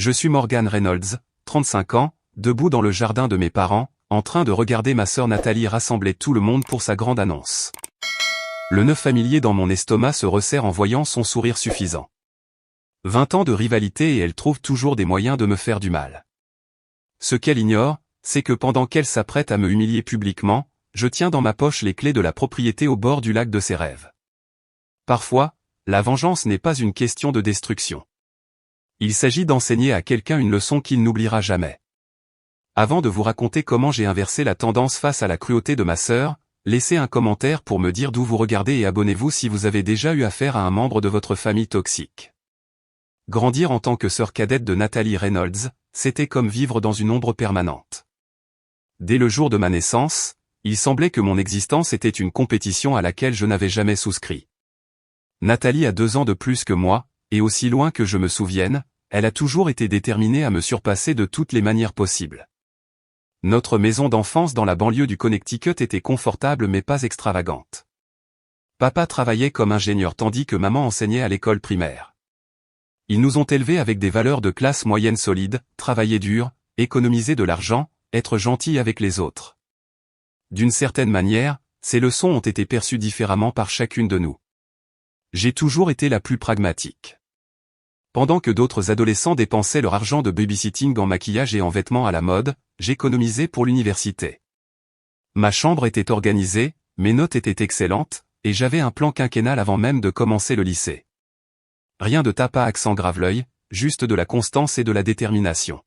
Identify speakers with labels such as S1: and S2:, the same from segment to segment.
S1: Je suis Morgan Reynolds, 35 ans, debout dans le jardin de mes parents, en train de regarder ma sœur Nathalie rassembler tout le monde pour sa grande annonce. Le nœud familier dans mon estomac se resserre en voyant son sourire suffisant. 20 ans de rivalité et elle trouve toujours des moyens de me faire du mal. Ce qu'elle ignore, c'est que pendant qu'elle s'apprête à me humilier publiquement, je tiens dans ma poche les clés de la propriété au bord du lac de ses rêves. Parfois, la vengeance n'est pas une question de destruction. Il s'agit d'enseigner à quelqu'un une leçon qu'il n'oubliera jamais. Avant de vous raconter comment j'ai inversé la tendance face à la cruauté de ma sœur, laissez un commentaire pour me dire d'où vous regardez et abonnez-vous si vous avez déjà eu affaire à un membre de votre famille toxique. Grandir en tant que sœur cadette de Nathalie Reynolds, c'était comme vivre dans une ombre permanente. Dès le jour de ma naissance, il semblait que mon existence était une compétition à laquelle je n'avais jamais souscrit. Nathalie a 2 ans de plus que moi, et aussi loin que je me souvienne, elle a toujours été déterminée à me surpasser de toutes les manières possibles. Notre maison d'enfance dans la banlieue du Connecticut était confortable mais pas extravagante. Papa travaillait comme ingénieur tandis que maman enseignait à l'école primaire. Ils nous ont élevés avec des valeurs de classe moyenne solides, travailler dur, économiser de l'argent, être gentil avec les autres. D'une certaine manière, ces leçons ont été perçues différemment par chacune de nous. J'ai toujours été la plus pragmatique. Pendant que d'autres adolescents dépensaient leur argent de babysitting en maquillage et en vêtements à la mode, j'économisais pour l'université. Ma chambre était organisée, mes notes étaient excellentes, et j'avais un plan quinquennal avant même de commencer le lycée. Rien de tape à accent grave-l'œil, juste de la constance et de la détermination.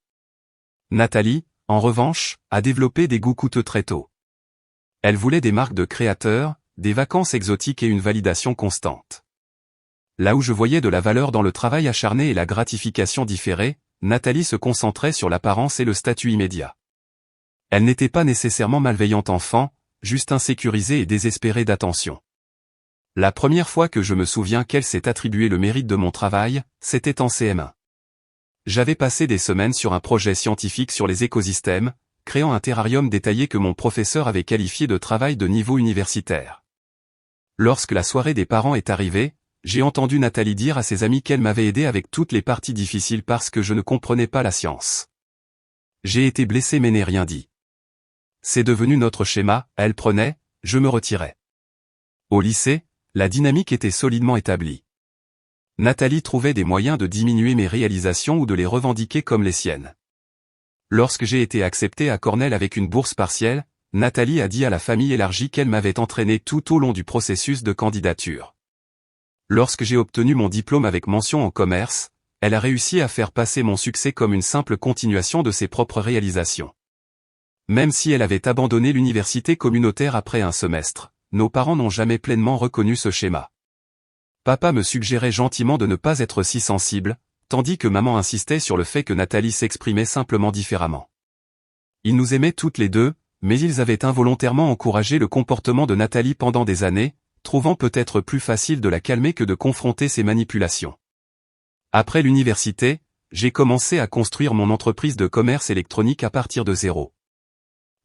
S1: Nathalie, en revanche, a développé des goûts coûteux très tôt. Elle voulait des marques de créateurs, des vacances exotiques et une validation constante. Là où je voyais de la valeur dans le travail acharné et la gratification différée, Nathalie se concentrait sur l'apparence et le statut immédiat. Elle n'était pas nécessairement malveillante enfant, juste insécurisée et désespérée d'attention. La première fois que je me souviens qu'elle s'est attribué le mérite de mon travail, c'était en CM1. J'avais passé des semaines sur un projet scientifique sur les écosystèmes, créant un terrarium détaillé que mon professeur avait qualifié de travail de niveau universitaire. Lorsque la soirée des parents est arrivée, j'ai entendu Nathalie dire à ses amis qu'elle m'avait aidé avec toutes les parties difficiles parce que je ne comprenais pas la science. J'ai été blessé mais n'ai rien dit. C'est devenu notre schéma, elle prenait, je me retirais. Au lycée, la dynamique était solidement établie. Nathalie trouvait des moyens de diminuer mes réalisations ou de les revendiquer comme les siennes. Lorsque j'ai été accepté à Cornell avec une bourse partielle, Nathalie a dit à la famille élargie qu'elle m'avait entraîné tout au long du processus de candidature. Lorsque j'ai obtenu mon diplôme avec mention en commerce, elle a réussi à faire passer mon succès comme une simple continuation de ses propres réalisations. Même si elle avait abandonné l'université communautaire après un semestre, nos parents n'ont jamais pleinement reconnu ce schéma. Papa me suggérait gentiment de ne pas être si sensible, tandis que maman insistait sur le fait que Nathalie s'exprimait simplement différemment. Ils nous aimaient toutes les deux, mais ils avaient involontairement encouragé le comportement de Nathalie pendant des années, trouvant peut-être plus facile de la calmer que de confronter ses manipulations. Après l'université, j'ai commencé à construire mon entreprise de commerce électronique à partir de zéro.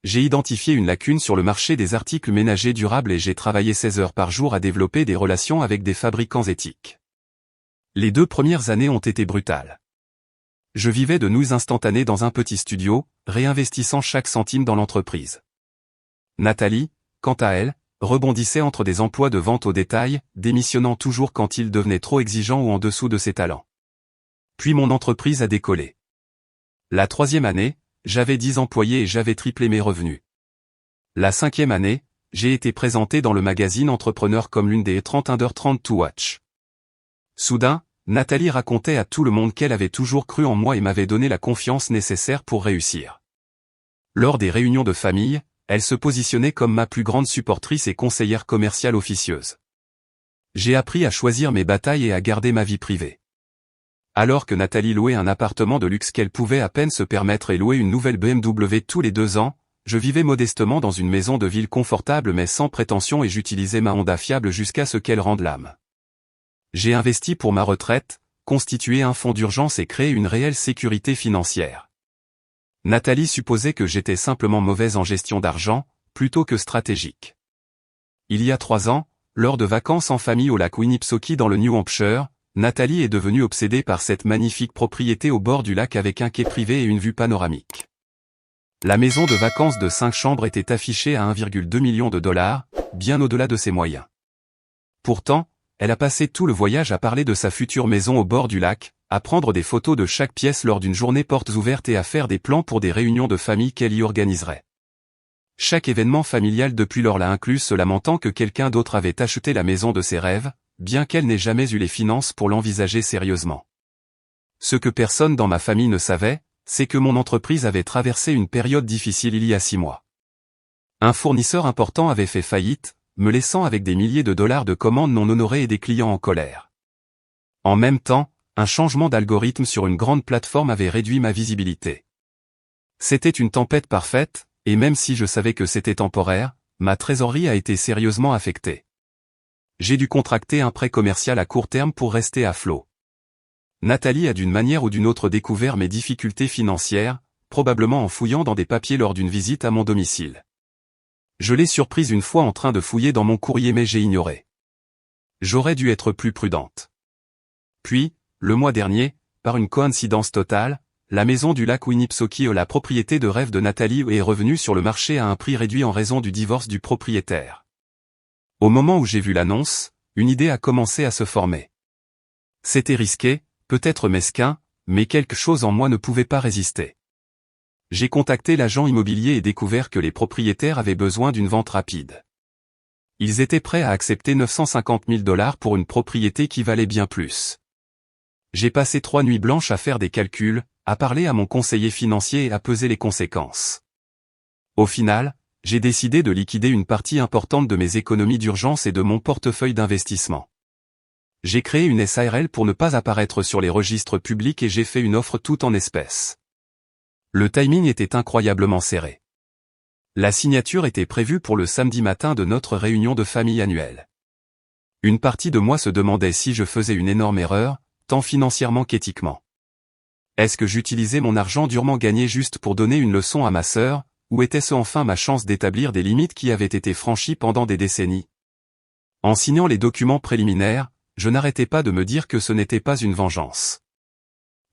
S1: J'ai identifié une lacune sur le marché des articles ménagers durables et j'ai travaillé 16 heures par jour à développer des relations avec des fabricants éthiques. Les 2 premières années ont été brutales. Je vivais de nouilles instantanées dans un petit studio, réinvestissant chaque centime dans l'entreprise. Nathalie, quant à elle, rebondissait entre des emplois de vente au détail, démissionnant toujours quand il devenait trop exigeant ou en dessous de ses talents. Puis mon entreprise a décollé. La 3e année, j'avais 10 employés et j'avais triplé mes revenus. La 5e année, j'ai été présenté dans le magazine Entrepreneur comme l'une des 30 Under 30 to Watch. Soudain, Nathalie racontait à tout le monde qu'elle avait toujours cru en moi et m'avait donné la confiance nécessaire pour réussir. Lors des réunions de famille, elle se positionnait comme ma plus grande supportrice et conseillère commerciale officieuse. J'ai appris à choisir mes batailles et à garder ma vie privée. Alors que Nathalie louait un appartement de luxe qu'elle pouvait à peine se permettre et louait une nouvelle BMW tous les 2 ans, je vivais modestement dans une maison de ville confortable mais sans prétention et j'utilisais ma Honda fiable jusqu'à ce qu'elle rende l'âme. J'ai investi pour ma retraite, constitué un fonds d'urgence et créé une réelle sécurité financière. Nathalie supposait que j'étais simplement mauvaise en gestion d'argent, plutôt que stratégique. Il y a 3 ans, lors de vacances en famille au lac Winnipesaukee dans le New Hampshire, Nathalie est devenue obsédée par cette magnifique propriété au bord du lac avec un quai privé et une vue panoramique. La maison de vacances de 5 chambres était affichée à 1,2 million de dollars, bien au-delà de ses moyens. Pourtant, elle a passé tout le voyage à parler de sa future maison au bord du lac, à prendre des photos de chaque pièce lors d'une journée portes ouvertes et à faire des plans pour des réunions de famille qu'elle y organiserait. Chaque événement familial depuis lors l'a inclus, se lamentant que quelqu'un d'autre avait acheté la maison de ses rêves, bien qu'elle n'ait jamais eu les finances pour l'envisager sérieusement. Ce que personne dans ma famille ne savait, c'est que mon entreprise avait traversé une période difficile il y a 6 mois. Un fournisseur important avait fait faillite, me laissant avec des milliers de dollars de commandes non honorées et des clients en colère. En même temps, un changement d'algorithme sur une grande plateforme avait réduit ma visibilité. C'était une tempête parfaite, et même si je savais que c'était temporaire, ma trésorerie a été sérieusement affectée. J'ai dû contracter un prêt commercial à court terme pour rester à flot. Nathalie a d'une manière ou d'une autre découvert mes difficultés financières, probablement en fouillant dans des papiers lors d'une visite à mon domicile. Je l'ai surprise une fois en train de fouiller dans mon courrier mais j'ai ignoré. J'aurais dû être plus prudente. Puis, le mois dernier, par une coïncidence totale, la maison du lac Winnipesaukee, la propriété de rêve de Nathalie, est revenue sur le marché à un prix réduit en raison du divorce du propriétaire. Au moment où j'ai vu l'annonce, une idée a commencé à se former. C'était risqué, peut-être mesquin, mais quelque chose en moi ne pouvait pas résister. J'ai contacté l'agent immobilier et découvert que les propriétaires avaient besoin d'une vente rapide. Ils étaient prêts à accepter 950 000 dollars pour une propriété qui valait bien plus. J'ai passé 3 nuits blanches à faire des calculs, à parler à mon conseiller financier et à peser les conséquences. Au final, j'ai décidé de liquider une partie importante de mes économies d'urgence et de mon portefeuille d'investissement. J'ai créé une SARL pour ne pas apparaître sur les registres publics et j'ai fait une offre tout en espèces. Le timing était incroyablement serré. La signature était prévue pour le samedi matin de notre réunion de famille annuelle. Une partie de moi se demandait si je faisais une énorme erreur, tant financièrement qu'éthiquement. Est-ce que j'utilisais mon argent durement gagné juste pour donner une leçon à ma sœur, ou était-ce enfin ma chance d'établir des limites qui avaient été franchies pendant des décennies? En signant les documents préliminaires, je n'arrêtais pas de me dire que ce n'était pas une vengeance.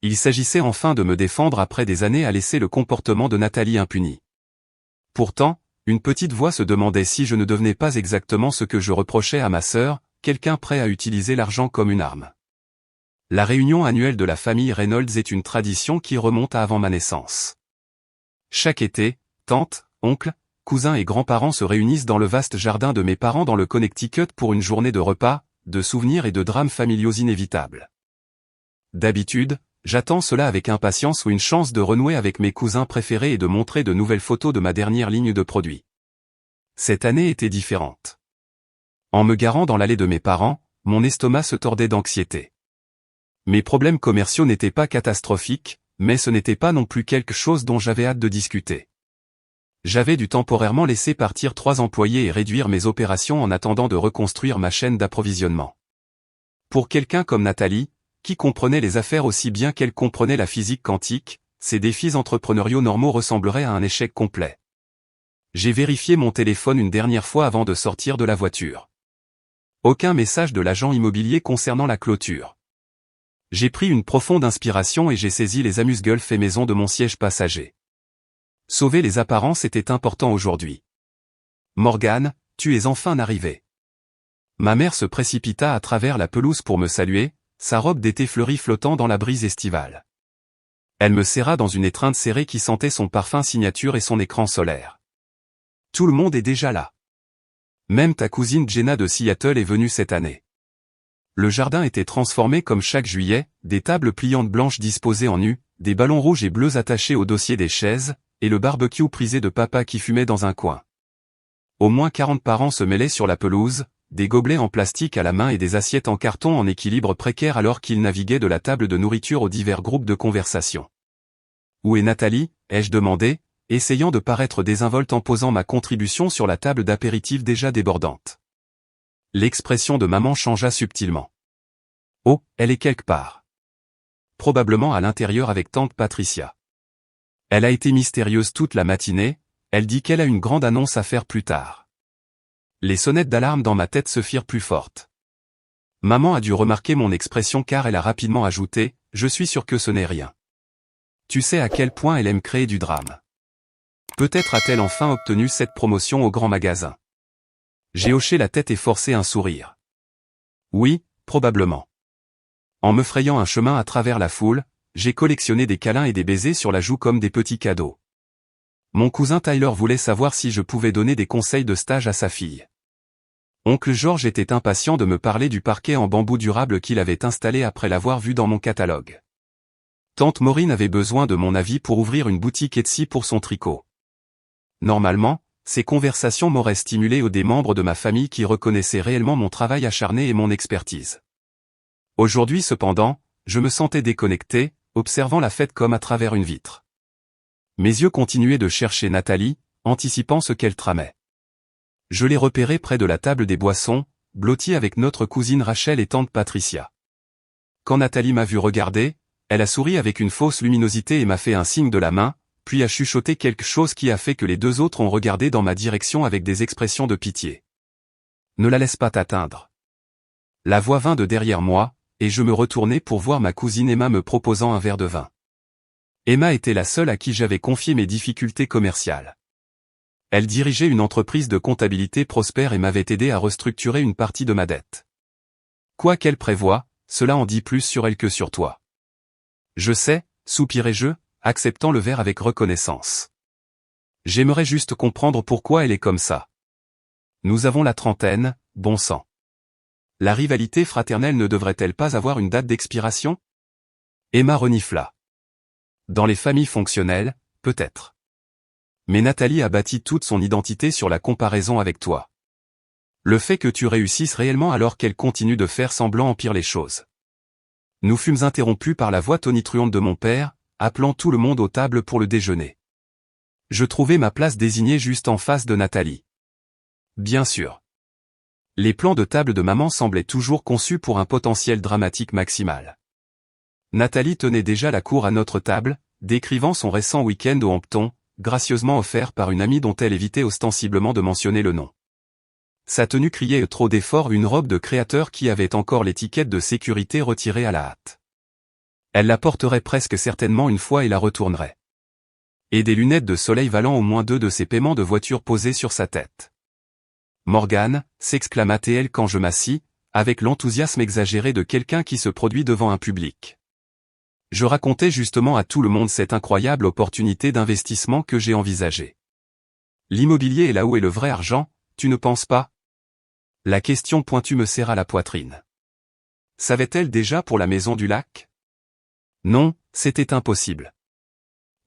S1: Il s'agissait enfin de me défendre après des années à laisser le comportement de Nathalie impuni. Pourtant, une petite voix se demandait si je ne devenais pas exactement ce que je reprochais à ma sœur, quelqu'un prêt à utiliser l'argent comme une arme. La réunion annuelle de la famille Reynolds est une tradition qui remonte à avant ma naissance. Chaque été, tantes, oncles, cousins et grands-parents se réunissent dans le vaste jardin de mes parents dans le Connecticut pour une journée de repas, de souvenirs et de drames familiaux inévitables. D'habitude, j'attends cela avec impatience ou une chance de renouer avec mes cousins préférés et de montrer de nouvelles photos de ma dernière ligne de produits. Cette année était différente. En me garant dans l'allée de mes parents, mon estomac se tordait d'anxiété. Mes problèmes commerciaux n'étaient pas catastrophiques, mais ce n'était pas non plus quelque chose dont j'avais hâte de discuter. J'avais dû temporairement laisser partir 3 employés et réduire mes opérations en attendant de reconstruire ma chaîne d'approvisionnement. Pour quelqu'un comme Nathalie, qui comprenait les affaires aussi bien qu'elle comprenait la physique quantique, ces défis entrepreneuriaux normaux ressembleraient à un échec complet. J'ai vérifié mon téléphone une dernière fois avant de sortir de la voiture. Aucun message de l'agent immobilier concernant la clôture. J'ai pris une profonde inspiration et j'ai saisi les amuse-gueules fait maison de mon siège passager. Sauver les apparences était important aujourd'hui. Morgane, tu es enfin arrivée. Ma mère se précipita à travers la pelouse pour me saluer, sa robe d'été fleurie flottant dans la brise estivale. Elle me serra dans une étreinte serrée qui sentait son parfum signature et son écran solaire. Tout le monde est déjà là. Même ta cousine Jenna de Seattle est venue cette année. Le jardin était transformé comme chaque juillet, des tables pliantes blanches disposées en U, des ballons rouges et bleus attachés au dossier des chaises, et le barbecue prisé de papa qui fumait dans un coin. Au moins 40 parents se mêlaient sur la pelouse, des gobelets en plastique à la main et des assiettes en carton en équilibre précaire alors qu'ils naviguaient de la table de nourriture aux divers groupes de conversation. « Où est Nathalie ?» ai-je demandé, essayant de paraître désinvolte en posant ma contribution sur la table d'apéritif déjà débordante. L'expression de maman changea subtilement. « Oh, elle est quelque part. » Probablement à l'intérieur avec tante Patricia. Elle a été mystérieuse toute la matinée, elle dit qu'elle a une grande annonce à faire plus tard. Les sonnettes d'alarme dans ma tête se firent plus fortes. Maman a dû remarquer mon expression car elle a rapidement ajouté, « Je suis sûr que ce n'est rien. » Tu sais à quel point elle aime créer du drame. Peut-être a-t-elle enfin obtenu cette promotion au grand magasin. J'ai hoché la tête et forcé un sourire. Oui, probablement. En me frayant un chemin à travers la foule, j'ai collectionné des câlins et des baisers sur la joue comme des petits cadeaux. Mon cousin Tyler voulait savoir si je pouvais donner des conseils de stage à sa fille. Oncle George était impatient de me parler du parquet en bambou durable qu'il avait installé après l'avoir vu dans mon catalogue. Tante Maureen avait besoin de mon avis pour ouvrir une boutique Etsy pour son tricot. Normalement, ces conversations m'auraient stimulé des membres de ma famille qui reconnaissaient réellement mon travail acharné et mon expertise. Aujourd'hui cependant, je me sentais déconnecté, observant la fête comme à travers une vitre. Mes yeux continuaient de chercher Nathalie, anticipant ce qu'elle tramait. Je l'ai repérée près de la table des boissons, blottie avec notre cousine Rachel et tante Patricia. Quand Nathalie m'a vu regarder, elle a souri avec une fausse luminosité et m'a fait un signe de la main, puis a chuchoté quelque chose qui a fait que les deux autres ont regardé dans ma direction avec des expressions de pitié. Ne la laisse pas t'atteindre. La voix vint de derrière moi, et je me retournai pour voir ma cousine Emma me proposant un verre de vin. Emma était la seule à qui j'avais confié mes difficultés commerciales. Elle dirigeait une entreprise de comptabilité prospère et m'avait aidé à restructurer une partie de ma dette. Quoi qu'elle prévoie, cela en dit plus sur elle que sur toi. Je sais, soupirai-je, acceptant le verre avec reconnaissance. J'aimerais juste comprendre pourquoi elle est comme ça. Nous avons la trentaine, bon sang. La rivalité fraternelle ne devrait-elle pas avoir une date d'expiration? Emma renifla. Dans les familles fonctionnelles, peut-être. Mais Nathalie a bâti toute son identité sur la comparaison avec toi. Le fait que tu réussisses réellement alors qu'elle continue de faire semblant empire les choses. Nous fûmes interrompus par la voix tonitruante de mon père, appelant tout le monde aux tables pour le déjeuner. Je trouvai ma place désignée juste en face de Nathalie. Bien sûr. Les plans de table de maman semblaient toujours conçus pour un potentiel dramatique maximal. Nathalie tenait déjà la cour à notre table, décrivant son récent week-end au Hampton, gracieusement offert par une amie dont elle évitait ostensiblement de mentionner le nom. Sa tenue criait trop d'effort une robe de créateur qui avait encore l'étiquette de sécurité retirée à la hâte. Elle la porterait presque certainement une fois et la retournerait. Et des lunettes de soleil valant au moins 2 de ses paiements de voiture posés sur sa tête. Morgane, s'exclama-t-elle quand je m'assis, avec l'enthousiasme exagéré de quelqu'un qui se produit devant un public. Je racontais justement à tout le monde cette incroyable opportunité d'investissement que j'ai envisagée. L'immobilier est là où est le vrai argent, tu ne penses pas? La question pointue me serra la poitrine. Savait-elle déjà pour la maison du lac? Non, c'était impossible.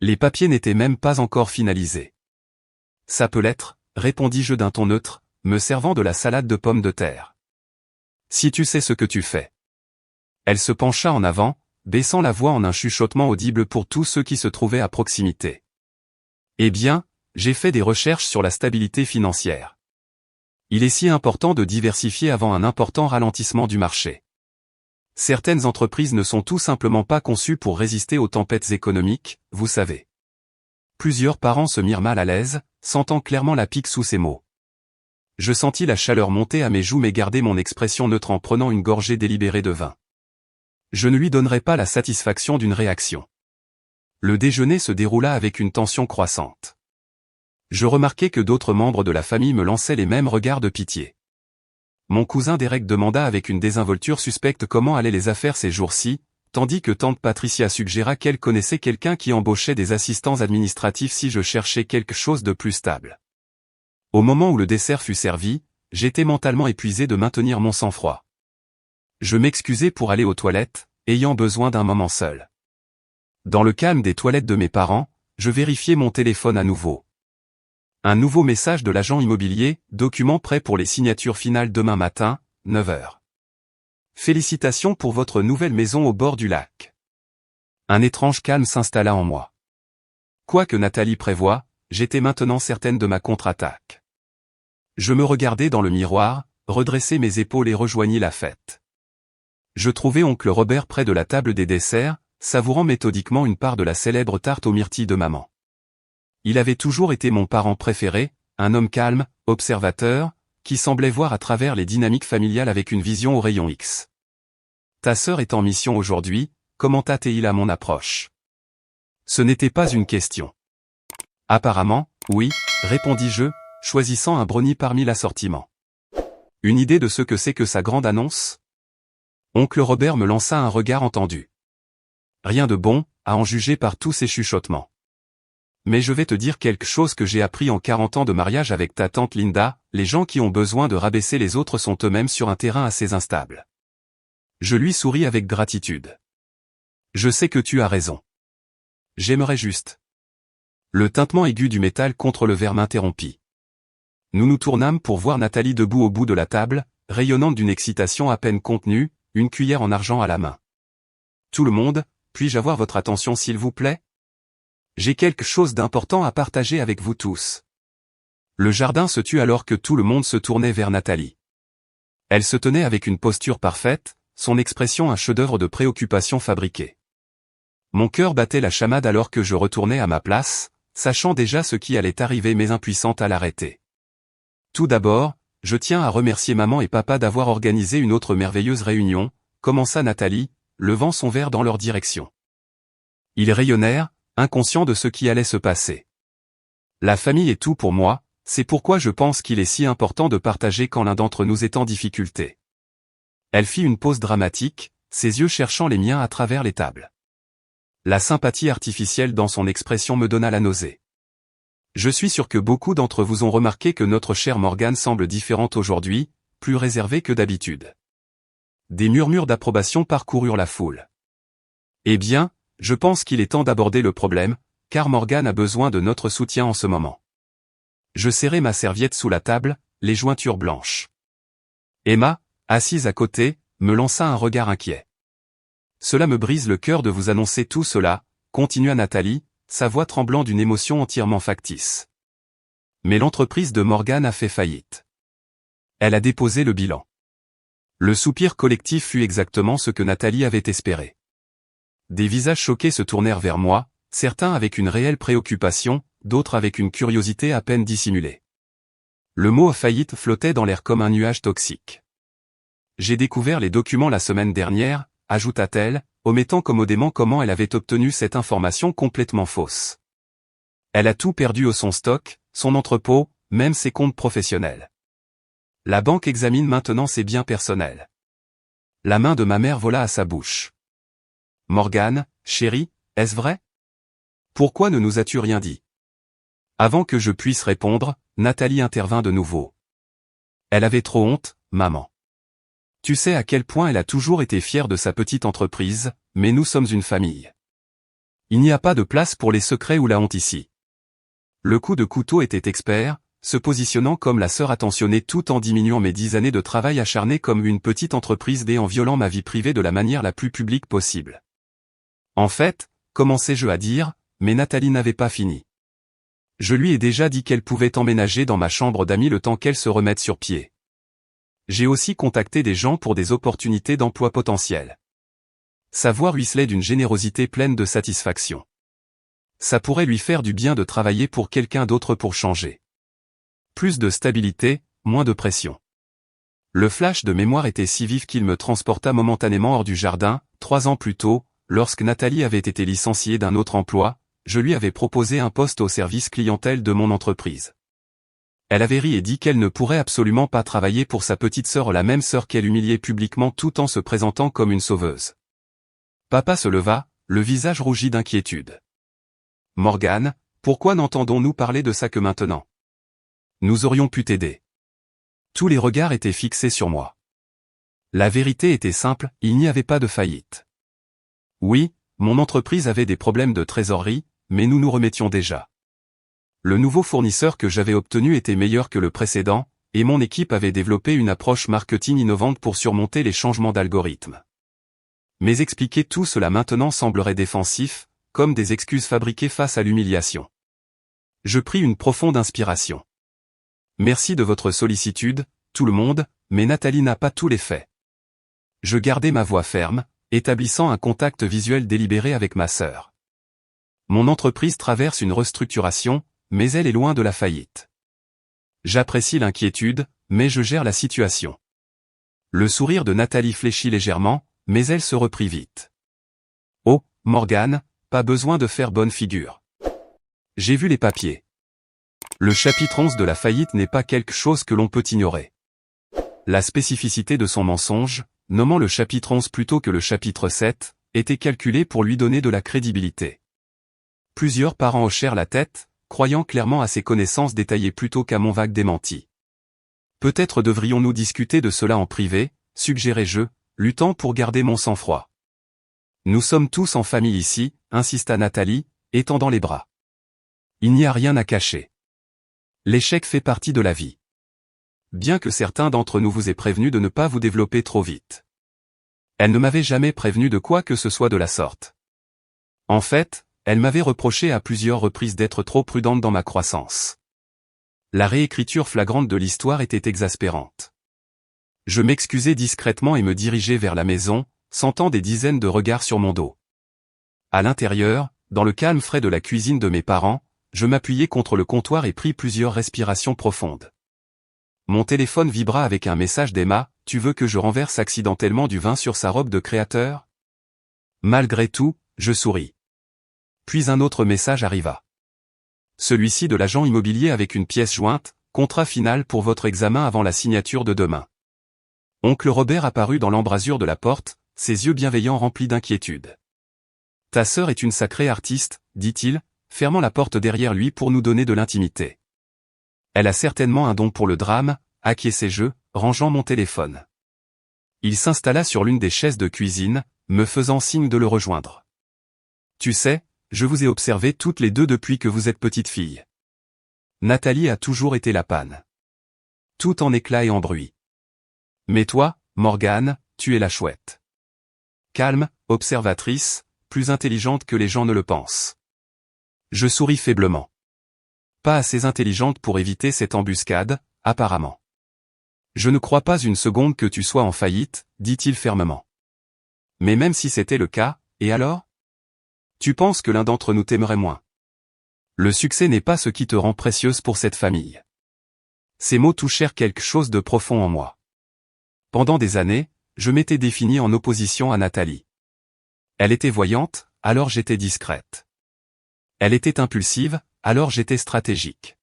S1: Les papiers n'étaient même pas encore finalisés. Ça peut l'être, répondis-je d'un ton neutre, me servant de la salade de pommes de terre. Si tu sais ce que tu fais. Elle se pencha en avant, baissant la voix en un chuchotement audible pour tous ceux qui se trouvaient à proximité. Eh bien, j'ai fait des recherches sur la stabilité financière. Il est si important de diversifier avant un important ralentissement du marché. Certaines entreprises ne sont tout simplement pas conçues pour résister aux tempêtes économiques, vous savez. Plusieurs parents se mirent mal à l'aise, sentant clairement la pique sous ces mots. Je sentis la chaleur monter à mes joues mais garder mon expression neutre en prenant une gorgée délibérée de vin. Je ne lui donnerai pas la satisfaction d'une réaction. Le déjeuner se déroula avec une tension croissante. Je remarquai que d'autres membres de la famille me lançaient les mêmes regards de pitié. Mon cousin Derek demanda avec une désinvolture suspecte comment allaient les affaires ces jours-ci, tandis que tante Patricia suggéra qu'elle connaissait quelqu'un qui embauchait des assistants administratifs si je cherchais quelque chose de plus stable. Au moment où le dessert fut servi, j'étais mentalement épuisé de maintenir mon sang-froid. Je m'excusai pour aller aux toilettes, ayant besoin d'un moment seul. Dans le calme des toilettes de mes parents, je vérifiai mon téléphone à nouveau. Un nouveau message de l'agent immobilier, document prêt pour les signatures finales demain matin, 9 h. Félicitations pour votre nouvelle maison au bord du lac. Un étrange calme s'installa en moi. Quoi que Nathalie prévoie, j'étais maintenant certaine de ma contre-attaque. Je me regardai dans le miroir, redressai mes épaules et rejoignis la fête. Je trouvai oncle Robert près de la table des desserts, savourant méthodiquement une part de la célèbre tarte aux myrtilles de maman. Il avait toujours été mon parent préféré, un homme calme, observateur, qui semblait voir à travers les dynamiques familiales avec une vision au rayon X. Ta sœur est en mission aujourd'hui, commenta-t-il à mon approche. Ce n'était pas une question. Apparemment, oui, répondis-je, choisissant un brownie parmi l'assortiment. Une idée de ce que c'est que sa grande annonce? Oncle Robert me lança un regard entendu. Rien de bon, à en juger par tous ces chuchotements. Mais je vais te dire quelque chose que j'ai appris en 40 ans de mariage avec ta tante Linda, les gens qui ont besoin de rabaisser les autres sont eux-mêmes sur un terrain assez instable. Je lui souris avec gratitude. Je sais que tu as raison. J'aimerais juste. Le tintement aigu du métal contre le verre m'interrompit. Nous nous tournâmes pour voir Nathalie debout au bout de la table, rayonnante d'une excitation à peine contenue, une cuillère en argent à la main. Tout le monde, puis-je avoir votre attention s'il vous plaît? J'ai quelque chose d'important à partager avec vous tous. Le jardin se tut alors que tout le monde se tournait vers Nathalie. Elle se tenait avec une posture parfaite, son expression un chef-d'œuvre de préoccupation fabriquée. Mon cœur battait la chamade alors que je retournais à ma place, sachant déjà ce qui allait arriver mais impuissante à l'arrêter. Tout d'abord, je tiens à remercier maman et papa d'avoir organisé une autre merveilleuse réunion, commença Nathalie, levant son verre dans leur direction. Ils rayonnèrent, inconscients de ce qui allait se passer. La famille est tout pour moi, c'est pourquoi je pense qu'il est si important de partager quand l'un d'entre nous est en difficulté. Elle fit une pause dramatique, ses yeux cherchant les miens à travers les tables. La sympathie artificielle dans son expression me donna la nausée. Je suis sûr que beaucoup d'entre vous ont remarqué que notre chère Morgane semble différente aujourd'hui, plus réservée que d'habitude. Des murmures d'approbation parcoururent la foule. Eh bien, je pense qu'il est temps d'aborder le problème, car Morgane a besoin de notre soutien en ce moment. Je serrai ma serviette sous la table, les jointures blanches. Emma, assise à côté, me lança un regard inquiet. Cela me brise le cœur de vous annoncer tout cela, continua Nathalie, sa voix tremblant d'une émotion entièrement factice. Mais l'entreprise de Morgane a fait faillite. Elle a déposé le bilan. Le soupir collectif fut exactement ce que Nathalie avait espéré. Des visages choqués se tournèrent vers moi, certains avec une réelle préoccupation, d'autres avec une curiosité à peine dissimulée. Le mot faillite flottait dans l'air comme un nuage toxique. J'ai découvert les documents la semaine dernière, ajouta-t-elle, omettant commodément comment elle avait obtenu cette information complètement fausse. Elle a tout perdu au son stock, son entrepôt, même ses comptes professionnels. La banque examine maintenant ses biens personnels. La main de ma mère vola à sa bouche. Morgane, chérie, est-ce vrai? Pourquoi ne nous as-tu rien dit? Avant que je puisse répondre, Nathalie intervint de nouveau. Elle avait trop honte, maman. Tu sais à quel point elle a toujours été fière de sa petite entreprise, mais nous sommes une famille. Il n'y a pas de place pour les secrets ou la honte ici. Le coup de couteau était expert, se positionnant comme la sœur attentionnée tout en diminuant mes 10 années de travail acharné comme une petite entreprise et en violant ma vie privée de la manière la plus publique possible. En fait, commençai-je à dire, mais Nathalie n'avait pas fini. Je lui ai déjà dit qu'elle pouvait emménager dans ma chambre d'amis le temps qu'elle se remette sur pied. J'ai aussi contacté des gens pour des opportunités d'emploi potentielles. Sa voix ruisselait d'une générosité pleine de satisfaction. Ça pourrait lui faire du bien de travailler pour quelqu'un d'autre pour changer. Plus de stabilité, moins de pression. Le flash de mémoire était si vif qu'il me transporta momentanément hors du jardin. 3 ans plus tôt, lorsque Nathalie avait été licenciée d'un autre emploi, je lui avais proposé un poste au service clientèle de mon entreprise. Elle avait ri et dit qu'elle ne pourrait absolument pas travailler pour sa petite sœur, la même sœur qu'elle humiliait publiquement tout en se présentant comme une sauveuse. Papa se leva, le visage rougi d'inquiétude. Morgane, pourquoi n'entendons-nous parler de ça que maintenant? Nous aurions pu t'aider. Tous les regards étaient fixés sur moi. La vérité était simple, il n'y avait pas de faillite. Oui, mon entreprise avait des problèmes de trésorerie, mais nous nous remettions déjà. Le nouveau fournisseur que j'avais obtenu était meilleur que le précédent, et mon équipe avait développé une approche marketing innovante pour surmonter les changements d'algorithme. Mais expliquer tout cela maintenant semblerait défensif, comme des excuses fabriquées face à l'humiliation. Je pris une profonde inspiration. Merci de votre sollicitude, tout le monde, mais Nathalie n'a pas tous les faits. Je gardai ma voix ferme, établissant un contact visuel délibéré avec ma sœur. Mon entreprise traverse une restructuration, mais elle est loin de la faillite. J'apprécie l'inquiétude, mais je gère la situation. Le sourire de Nathalie fléchit légèrement, mais elle se reprit vite. Oh, Morgane, pas besoin de faire bonne figure. J'ai vu les papiers. Le chapitre 11 de la faillite n'est pas quelque chose que l'on peut ignorer. La spécificité de son mensonge, nommant le chapitre 11 plutôt que le chapitre 7, était calculée pour lui donner de la crédibilité. Plusieurs parents hochèrent la tête, croyant clairement à ses connaissances détaillées plutôt qu'à mon vague démenti. Peut-être devrions-nous discuter de cela en privé, suggérai-je, luttant pour garder mon sang-froid. Nous sommes tous en famille ici, insista Nathalie, étendant les bras. Il n'y a rien à cacher. L'échec fait partie de la vie. Bien que certains d'entre nous vous aient prévenu de ne pas vous développer trop vite. Elle ne m'avait jamais prévenu de quoi que ce soit de la sorte. En fait, elle m'avait reproché à plusieurs reprises d'être trop prudente dans ma croissance. La réécriture flagrante de l'histoire était exaspérante. Je m'excusai discrètement et me dirigeai vers la maison, sentant des dizaines de regards sur mon dos. À l'intérieur, dans le calme frais de la cuisine de mes parents, je m'appuyai contre le comptoir et pris plusieurs respirations profondes. Mon téléphone vibra avec un message d'Emma, « Tu veux que je renverse accidentellement du vin sur sa robe de créateur ?» Malgré tout, je souris. Puis un autre message arriva. Celui-ci de l'agent immobilier avec une pièce jointe, « Contrat final pour votre examen avant la signature de demain. » Oncle Robert apparut dans l'embrasure de la porte, ses yeux bienveillants remplis d'inquiétude. « Ta sœur est une sacrée artiste, dit-il, fermant la porte derrière lui pour nous donner de l'intimité. Elle a certainement un don pour le drame, acquiesçai-je, rangeant mon téléphone. Il s'installa sur l'une des chaises de cuisine, me faisant signe de le rejoindre. Tu sais, je vous ai observé toutes les deux depuis que vous êtes petite fille. Nathalie a toujours été la panne. Tout en éclat et en bruit. Mais toi, Morgane, tu es la chouette. Calme, observatrice, plus intelligente que les gens ne le pensent. Je souris faiblement. Pas assez intelligente pour éviter cette embuscade, apparemment. Je ne crois pas une seconde que tu sois en faillite, dit-il fermement. Mais même si c'était le cas, et alors ? Tu penses que l'un d'entre nous t'aimerait moins. Le succès n'est pas ce qui te rend précieuse pour cette famille. Ces mots touchèrent quelque chose de profond en moi. Pendant des années, je m'étais défini en opposition à Nathalie. Elle était voyante, alors j'étais discrète. Elle était impulsive, alors j'étais stratégique.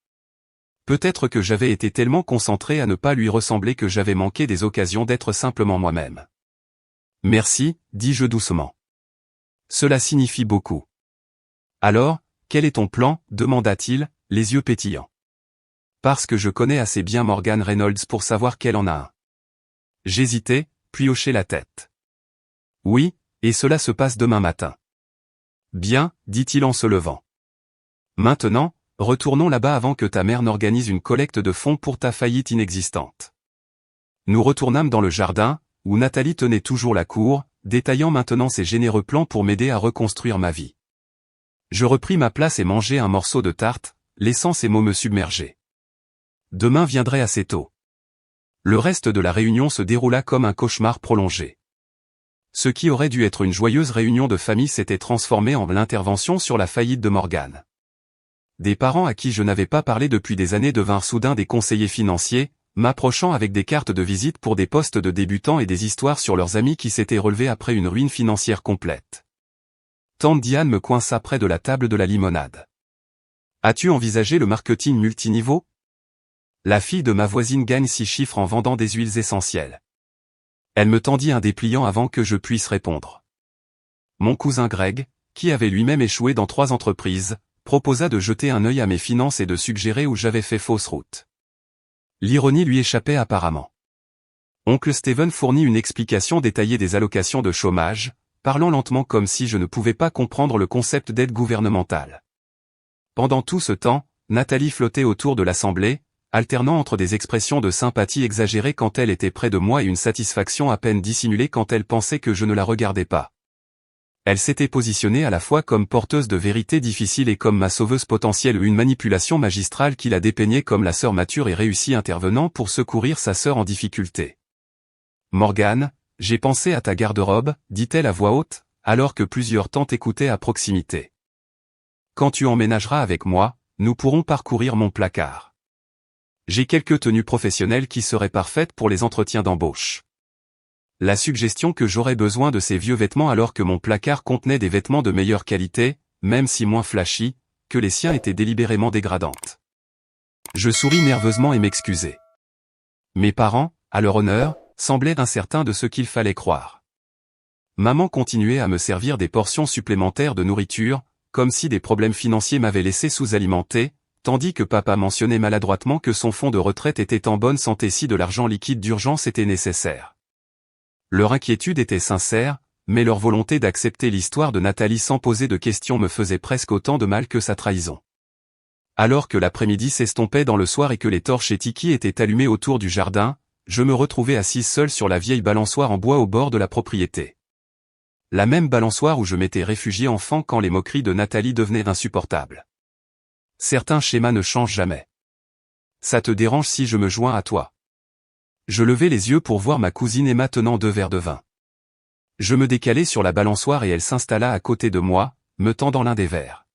S1: Peut-être que j'avais été tellement concentré à ne pas lui ressembler que j'avais manqué des occasions d'être simplement moi-même. Merci, dis-je doucement. Cela signifie beaucoup. Alors, quel est ton plan, demanda-t-il, les yeux pétillants. Parce que je connais assez bien Morgane Reynolds pour savoir qu'elle en a un. J'hésitai, puis hochai la tête. Oui, et cela se passe demain matin. Bien, dit-il en se levant. Maintenant, retournons là-bas avant que ta mère n'organise une collecte de fonds pour ta faillite inexistante. Nous retournâmes dans le jardin, où Nathalie tenait toujours la cour, détaillant maintenant ses généreux plans pour m'aider à reconstruire ma vie. Je repris ma place et mangeai un morceau de tarte, laissant ces mots me submerger. Demain viendrait assez tôt. Le reste de la réunion se déroula comme un cauchemar prolongé. Ce qui aurait dû être une joyeuse réunion de famille s'était transformé en l'intervention sur la faillite de Morgane. Des parents à qui je n'avais pas parlé depuis des années devinrent soudain des conseillers financiers, m'approchant avec des cartes de visite pour des postes de débutants et des histoires sur leurs amis qui s'étaient relevés après une ruine financière complète. Tante Diane me coinça près de la table de la limonade. « As-tu envisagé le marketing multiniveau ? La fille de ma voisine gagne 6 chiffres en vendant des huiles essentielles. » Elle me tendit un dépliant avant que je puisse répondre. Mon cousin Greg, qui avait lui-même échoué dans 3 entreprises, proposa de jeter un œil à mes finances et de suggérer où j'avais fait fausse route. L'ironie lui échappait apparemment. Oncle Steven fournit une explication détaillée des allocations de chômage, parlant lentement comme si je ne pouvais pas comprendre le concept d'aide gouvernementale. Pendant tout ce temps, Nathalie flottait autour de l'assemblée, alternant entre des expressions de sympathie exagérées quand elle était près de moi et une satisfaction à peine dissimulée quand elle pensait que je ne la regardais pas. Elle s'était positionnée à la fois comme porteuse de vérités difficiles et comme ma sauveuse potentielle, une manipulation magistrale qui la dépeignait comme la sœur mature et réussie intervenant pour secourir sa sœur en difficulté. « Morgane, j'ai pensé à ta garde-robe, dit-elle à voix haute, alors que plusieurs tantes écoutaient à proximité. Quand tu emménageras avec moi, nous pourrons parcourir mon placard. J'ai quelques tenues professionnelles qui seraient parfaites pour les entretiens d'embauche. La suggestion que j'aurais besoin de ces vieux vêtements alors que mon placard contenait des vêtements de meilleure qualité, même si moins flashy, que les siens étaient délibérément dégradantes. Je souris nerveusement et m'excusai. Mes parents, à leur honneur, semblaient incertains de ce qu'il fallait croire. Maman continuait à me servir des portions supplémentaires de nourriture, comme si des problèmes financiers m'avaient laissé sous-alimenté, tandis que papa mentionnait maladroitement que son fonds de retraite était en bonne santé si de l'argent liquide d'urgence était nécessaire. Leur inquiétude était sincère, mais leur volonté d'accepter l'histoire de Nathalie sans poser de questions me faisait presque autant de mal que sa trahison. Alors que l'après-midi s'estompait dans le soir et que les torches et Tiki étaient allumées autour du jardin, je me retrouvais assise seule sur la vieille balançoire en bois au bord de la propriété. La même balançoire où je m'étais réfugié enfant quand les moqueries de Nathalie devenaient insupportables. Certains schémas ne changent jamais. Ça te dérange si je me joins à toi? Je levai les yeux pour voir ma cousine Emma tenant 2 verres de vin. Je me décalai sur la balançoire et elle s'installa à côté de moi, me tendant l'un des verres.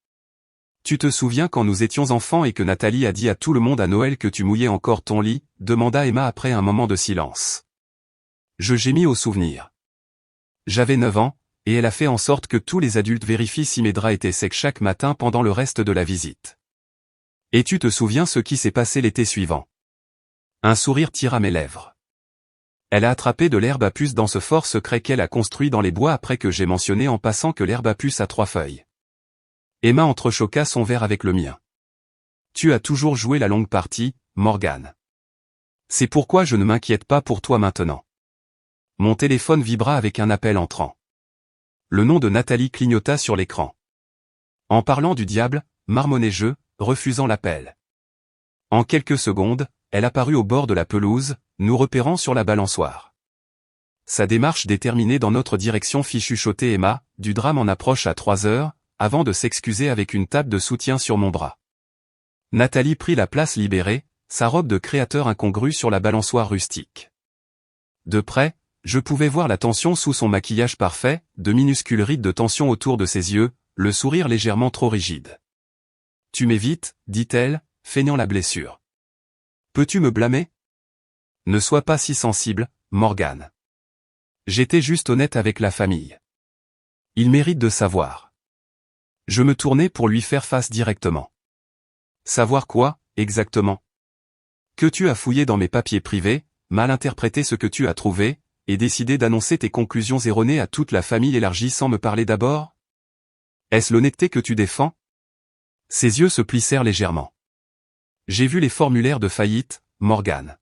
S1: Tu te souviens quand nous étions enfants et que Nathalie a dit à tout le monde à Noël que tu mouillais encore ton lit, demanda Emma après un moment de silence. Je gémis au souvenir. J'avais 9 ans, et elle a fait en sorte que tous les adultes vérifient si mes draps étaient secs chaque matin pendant le reste de la visite. Et tu te souviens ce qui s'est passé l'été suivant? Un sourire tira mes lèvres. Elle a attrapé de l'herbe à puce dans ce fort secret qu'elle a construit dans les bois après que j'ai mentionné en passant que l'herbe à puce a 3 feuilles. Emma entrechoqua son verre avec le mien. Tu as toujours joué la longue partie, Morgane. C'est pourquoi je ne m'inquiète pas pour toi maintenant. Mon téléphone vibra avec un appel entrant. Le nom de Nathalie clignota sur l'écran. En parlant du diable, marmonnai-je, refusant l'appel. En quelques secondes, elle apparut au bord de la pelouse, nous repérant sur la balançoire. Sa démarche déterminée dans notre direction fit chuchoter Emma, du drame en approche à 3 heures, avant de s'excuser avec une tape de soutien sur mon bras. Nathalie prit la place libérée, sa robe de créateur incongrue sur la balançoire rustique. De près, je pouvais voir la tension sous son maquillage parfait, de minuscules rides de tension autour de ses yeux, le sourire légèrement trop rigide. « Tu m'évites, dit-elle, feignant la blessure. Peux-tu me blâmer? Ne sois pas si sensible, Morgane. J'étais juste honnête avec la famille. Il mérite de savoir. » Je me tournai pour lui faire face directement. Savoir quoi, exactement? Que tu as fouillé dans mes papiers privés, mal interprété ce que tu as trouvé, et décidé d'annoncer tes conclusions erronées à toute la famille élargie sans me parler d'abord? Est-ce l'honnêteté que tu défends? Ses yeux se plissèrent légèrement. J'ai vu les formulaires de faillite, Morgane.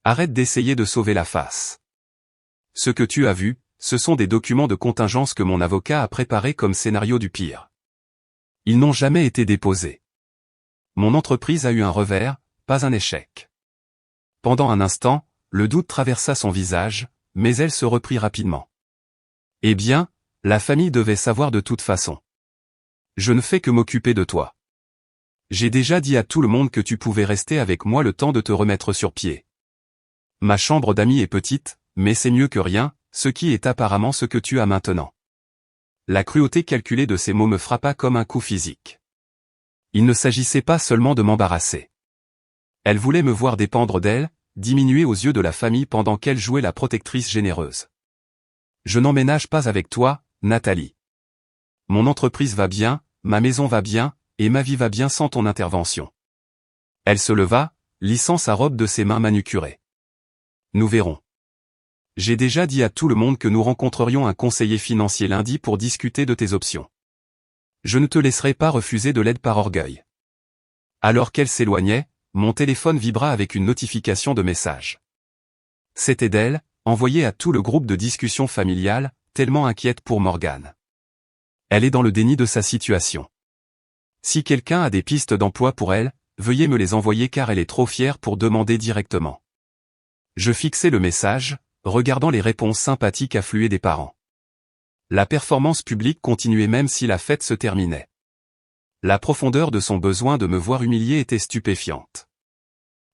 S1: Arrête d'essayer de sauver la face. Ce que tu as vu, ce sont des documents de contingence que mon avocat a préparés comme scénario du pire. Ils n'ont jamais été déposés. Mon entreprise a eu un revers, pas un échec. Pendant un instant, le doute traversa son visage, mais elle se reprit rapidement. Eh bien, la famille devait savoir de toute façon. Je ne fais que m'occuper de toi. J'ai déjà dit à tout le monde que tu pouvais rester avec moi le temps de te remettre sur pied. Ma chambre d'amis est petite, mais c'est mieux que rien, ce qui est apparemment ce que tu as maintenant. La cruauté calculée de ces mots me frappa comme un coup physique. Il ne s'agissait pas seulement de m'embarrasser. Elle voulait me voir dépendre d'elle, diminuer aux yeux de la famille pendant qu'elle jouait la protectrice généreuse. Je n'emménage pas avec toi, Nathalie. Mon entreprise va bien, ma maison va bien, et ma vie va bien sans ton intervention. Elle se leva, lissant sa robe de ses mains manucurées. Nous verrons. J'ai déjà dit à tout le monde que nous rencontrerions un conseiller financier lundi pour discuter de tes options. Je ne te laisserai pas refuser de l'aide par orgueil. Alors qu'elle s'éloignait, mon téléphone vibra avec une notification de message. C'était d'elle, envoyée à tout le groupe de discussion familiale, tellement inquiète pour Morgane. Elle est dans le déni de sa situation. Si quelqu'un a des pistes d'emploi pour elle, veuillez me les envoyer car elle est trop fière pour demander directement. Je fixai le message, regardant les réponses sympathiques affluer des parents. La performance publique continuait même si la fête se terminait. La profondeur de son besoin de me voir humilié était stupéfiante.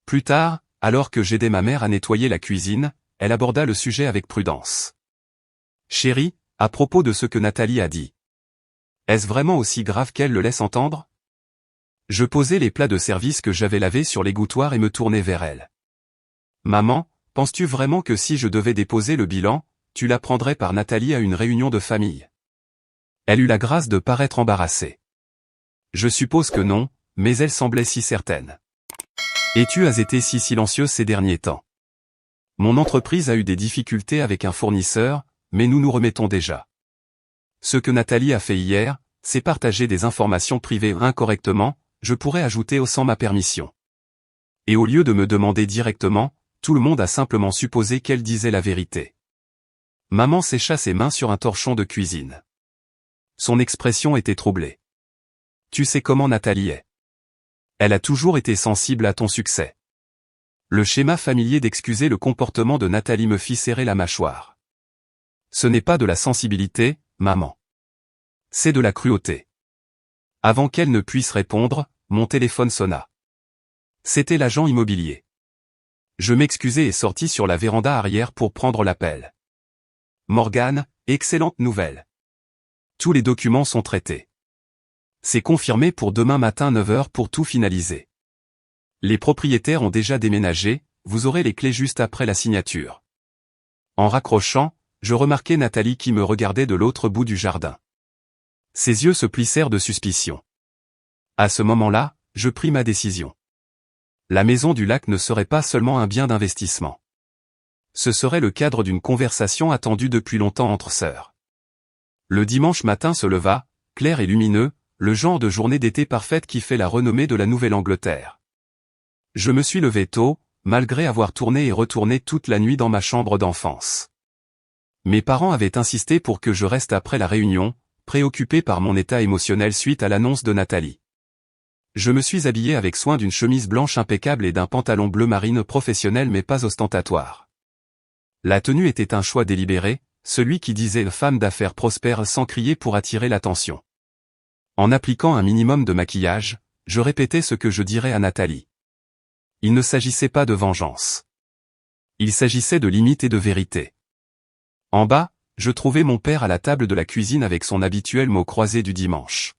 S1: Plus tard, alors que j'aidais ma mère à nettoyer la cuisine, elle aborda le sujet avec prudence. « Chérie, à propos de ce que Nathalie a dit. Est-ce vraiment aussi grave qu'elle le laisse entendre? Je posai les plats de service que j'avais lavés sur l'égouttoir et me tournai vers elle. Maman, penses-tu vraiment que si je devais déposer le bilan, tu la prendrais par Nathalie à une réunion de famille? Elle eut la grâce de paraître embarrassée. Je suppose que non, mais elle semblait si certaine. Et tu as été si silencieuse ces derniers temps. Mon entreprise a eu des difficultés avec un fournisseur, mais nous nous remettons déjà. Ce que Nathalie a fait hier, c'est partager des informations privées incorrectement, je pourrais ajouter sans ma permission. Et au lieu de me demander directement, tout le monde a simplement supposé qu'elle disait la vérité. Maman sécha ses mains sur un torchon de cuisine. Son expression était troublée. Tu sais comment Nathalie est. Elle a toujours été sensible à ton succès. Le schéma familier d'excuser le comportement de Nathalie me fit serrer la mâchoire. Ce n'est pas de la sensibilité, maman. C'est de la cruauté. Avant qu'elle ne puisse répondre, mon téléphone sonna. C'était l'agent immobilier. Je m'excusai et sortis sur la véranda arrière pour prendre l'appel. Morgane, excellente nouvelle. Tous les documents sont traités. C'est confirmé pour demain matin 9 h pour tout finaliser. Les propriétaires ont déjà déménagé, vous aurez les clés juste après la signature. En raccrochant, je remarquai Nathalie qui me regardait de l'autre bout du jardin. Ses yeux se plissèrent de suspicion. À ce moment-là, je pris ma décision. La maison du lac ne serait pas seulement un bien d'investissement. Ce serait le cadre d'une conversation attendue depuis longtemps entre sœurs. Le dimanche matin se leva, clair et lumineux, le genre de journée d'été parfaite qui fait la renommée de la Nouvelle-Angleterre. Je me suis levé tôt, malgré avoir tourné et retourné toute la nuit dans ma chambre d'enfance. Mes parents avaient insisté pour que je reste après la réunion, préoccupé par mon état émotionnel suite à l'annonce de Nathalie. Je me suis habillé avec soin d'une chemise blanche impeccable et d'un pantalon bleu marine professionnel mais pas ostentatoire. La tenue était un choix délibéré, celui qui disait femme d'affaires prospère sans crier pour attirer l'attention. En appliquant un minimum de maquillage, je répétais ce que je dirais à Nathalie. Il ne s'agissait pas de vengeance. Il s'agissait de limite et de vérité. En bas, je trouvais mon père à la table de la cuisine avec son habituel mot croisé du dimanche.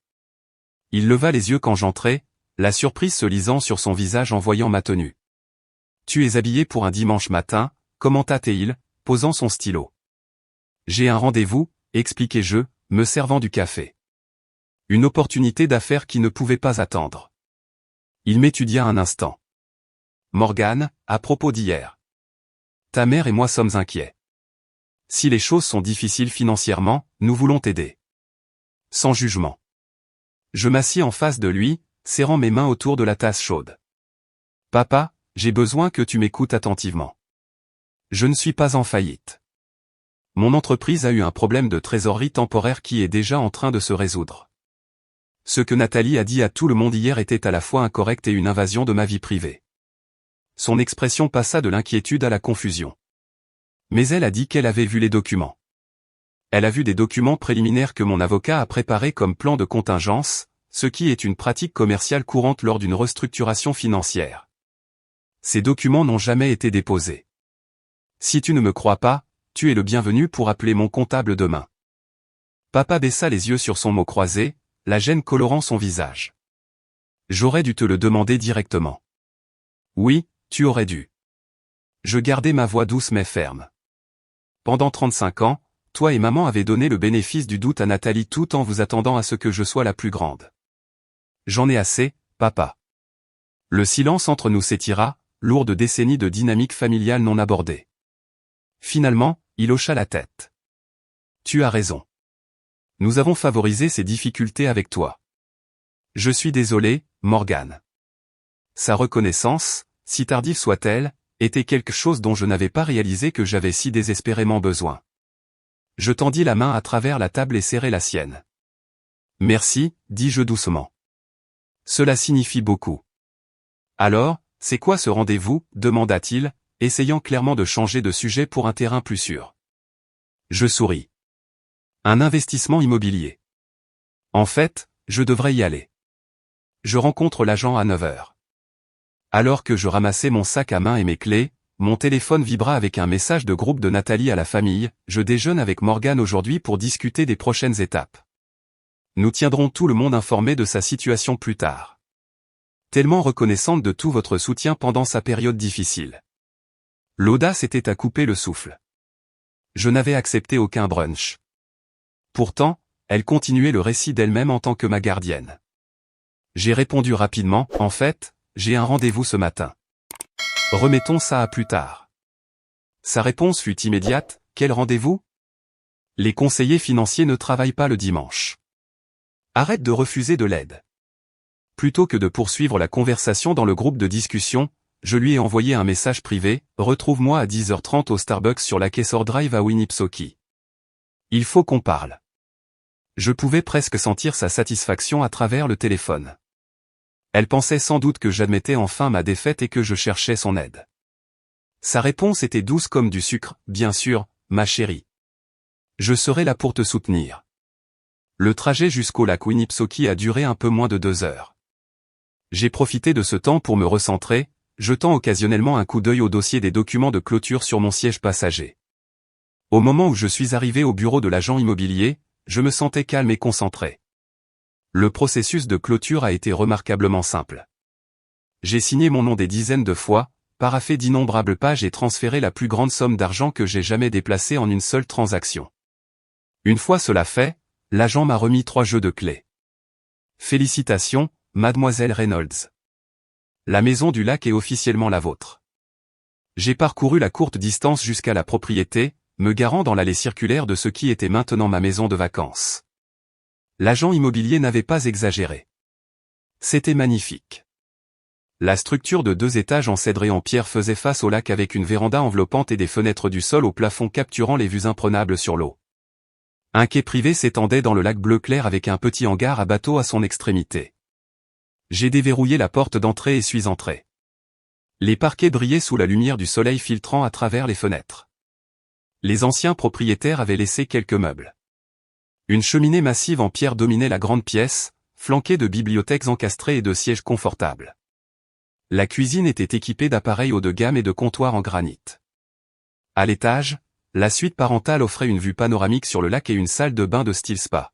S1: Il leva les yeux quand j'entrai, la surprise se lisant sur son visage en voyant ma tenue. « Tu es habillé pour un dimanche matin », commenta-t-il, posant son stylo. « J'ai un rendez-vous », expliquai-je, me servant du café. Une opportunité d'affaires qui ne pouvait pas attendre. Il m'étudia un instant. « Morgane, à propos d'hier. Ta mère et moi sommes inquiets. Si les choses sont difficiles financièrement, nous voulons t'aider. » Sans jugement. Je m'assis en face de lui, serrant mes mains autour de la tasse chaude. « Papa, j'ai besoin que tu m'écoutes attentivement. Je ne suis pas en faillite. Mon entreprise a eu un problème de trésorerie temporaire qui est déjà en train de se résoudre. Ce que Nathalie a dit à tout le monde hier était à la fois incorrect et une invasion de ma vie privée. » Son expression passa de l'inquiétude à la confusion. Mais elle a dit qu'elle avait vu les documents. Elle a vu des documents préliminaires que mon avocat a préparés comme plan de contingence, ce qui est une pratique commerciale courante lors d'une restructuration financière. Ces documents n'ont jamais été déposés. Si tu ne me crois pas, tu es le bienvenu pour appeler mon comptable demain. Papa baissa les yeux sur son mot croisé, la gêne colorant son visage. J'aurais dû te le demander directement. Oui, tu aurais dû. Je gardai ma voix douce mais ferme. Pendant 35 ans, toi et maman avez donné le bénéfice du doute à Nathalie tout en vous attendant à ce que je sois la plus grande. J'en ai assez, papa. Le silence entre nous s'étira, lourd de décennies de dynamique familiale non abordée. Finalement, il hocha la tête. Tu as raison. Nous avons favorisé ces difficultés avec toi. Je suis désolé, Morgane. Sa reconnaissance, si tardive soit-elle, était quelque chose dont je n'avais pas réalisé que j'avais si désespérément besoin. Je tendis la main à travers la table et serrai la sienne. Merci, dis-je doucement. Cela signifie beaucoup. Alors, c'est quoi ce rendez-vous, demanda-t-il, essayant clairement de changer de sujet pour un terrain plus sûr. Je souris. Un investissement immobilier. En fait, je devrais y aller. Je rencontre l'agent à 9 h. Alors que je ramassais mon sac à main et mes clés, mon téléphone vibra avec un message de groupe de Nathalie à la famille. Je déjeune avec Morgane aujourd'hui pour discuter des prochaines étapes. Nous tiendrons tout le monde informé de sa situation plus tard. tellement reconnaissante de tout votre soutien pendant sa période difficile. L'audace était à couper le souffle. Je n'avais accepté aucun brunch. Pourtant, elle continuait le récit d'elle-même en tant que ma gardienne. J'ai répondu rapidement, en fait, j'ai un rendez-vous ce matin. Remettons ça à plus tard. Sa réponse fut immédiate, quel rendez-vous? Les conseillers financiers ne travaillent pas le dimanche. Arrête de refuser de l'aide. Plutôt que de poursuivre la conversation dans le groupe de discussion, je lui ai envoyé un message privé, retrouve-moi à 10h30 au Starbucks sur la Kessor Drive à Winnipesaukee. Il faut qu'on parle. Je pouvais presque sentir sa satisfaction à travers le téléphone. Elle pensait sans doute que j'admettais enfin ma défaite et que je cherchais son aide. Sa réponse était douce comme du sucre, bien sûr, ma chérie. Je serai là pour te soutenir. Le trajet jusqu'au lac Winnipesaukee a duré un peu moins de 2 heures. J'ai profité de ce temps pour me recentrer, jetant occasionnellement un coup d'œil au dossier des documents de clôture sur mon siège passager. Au moment où je suis arrivé au bureau de l'agent immobilier, je me sentais calme et concentré. Le processus de clôture a été remarquablement simple. J'ai signé mon nom des dizaines de fois, paraphé d'innombrables pages et transféré la plus grande somme d'argent que j'ai jamais déplacée en une seule transaction. Une fois cela fait, l'agent m'a remis 3 jeux de clés. Félicitations, mademoiselle Reynolds. La maison du lac est officiellement la vôtre. J'ai parcouru la courte distance jusqu'à la propriété, me garant dans l'allée circulaire de ce qui était maintenant ma maison de vacances. L'agent immobilier n'avait pas exagéré. C'était magnifique. La structure de 2 étages en cèdre et en pierre faisait face au lac avec une véranda enveloppante et des fenêtres du sol au plafond capturant les vues imprenables sur l'eau. Un quai privé s'étendait dans le lac bleu clair avec un petit hangar à bateau à son extrémité. J'ai déverrouillé la porte d'entrée et suis entré. Les parquets brillaient sous la lumière du soleil filtrant à travers les fenêtres. Les anciens propriétaires avaient laissé quelques meubles. Une cheminée massive en pierre dominait la grande pièce, flanquée de bibliothèques encastrées et de sièges confortables. La cuisine était équipée d'appareils haut de gamme et de comptoirs en granit. À l'étage, la suite parentale offrait une vue panoramique sur le lac et une salle de bain de style spa.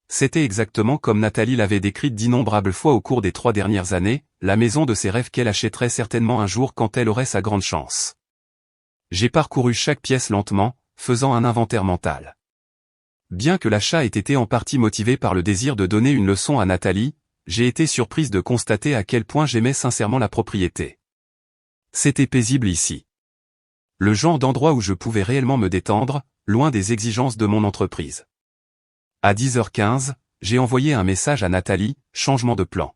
S1: C'était exactement comme Nathalie l'avait décrite d'innombrables fois au cours des 3 dernières années, la maison de ses rêves qu'elle achèterait certainement un jour quand elle aurait sa grande chance. J'ai parcouru chaque pièce lentement, faisant un inventaire mental. Bien que l'achat ait été en partie motivé par le désir de donner une leçon à Nathalie, j'ai été surprise de constater à quel point j'aimais sincèrement la propriété. C'était paisible ici. Le genre d'endroit où je pouvais réellement me détendre, loin des exigences de mon entreprise. À 10h15, j'ai envoyé un message à Nathalie, changement de plan.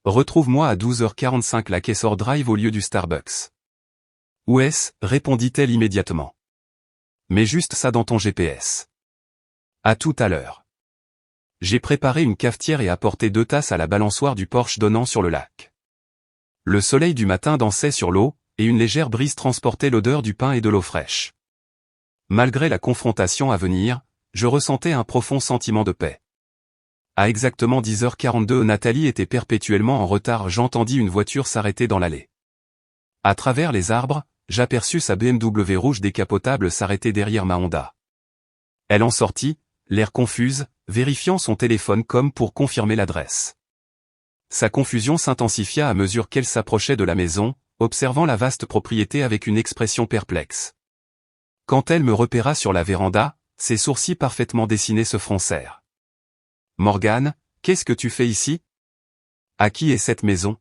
S1: Retrouve-moi à 12h45 la Kessor Drive au lieu du Starbucks. Où est-ce, répondit-elle immédiatement. Mets juste ça dans ton GPS. À tout à l'heure. J'ai préparé une cafetière et apporté 2 tasses à la balançoire du porche donnant sur le lac. Le soleil du matin dansait sur l'eau, et une légère brise transportait l'odeur du pain et de l'eau fraîche. Malgré la confrontation à venir, je ressentais un profond sentiment de paix. À exactement 10h42, Nathalie était perpétuellement en retard. J'entendis une voiture s'arrêter dans l'allée. À travers les arbres, j'aperçus sa BMW rouge décapotable s'arrêter derrière ma Honda. Elle en sortit, l'air confuse, vérifiant son téléphone comme pour confirmer l'adresse. Sa confusion s'intensifia à mesure qu'elle s'approchait de la maison, observant la vaste propriété avec une expression perplexe. Quand elle me repéra sur la véranda, ses sourcils parfaitement dessinés se froncèrent. « Morgane, qu'est-ce que tu fais ici? À qui est cette maison ?»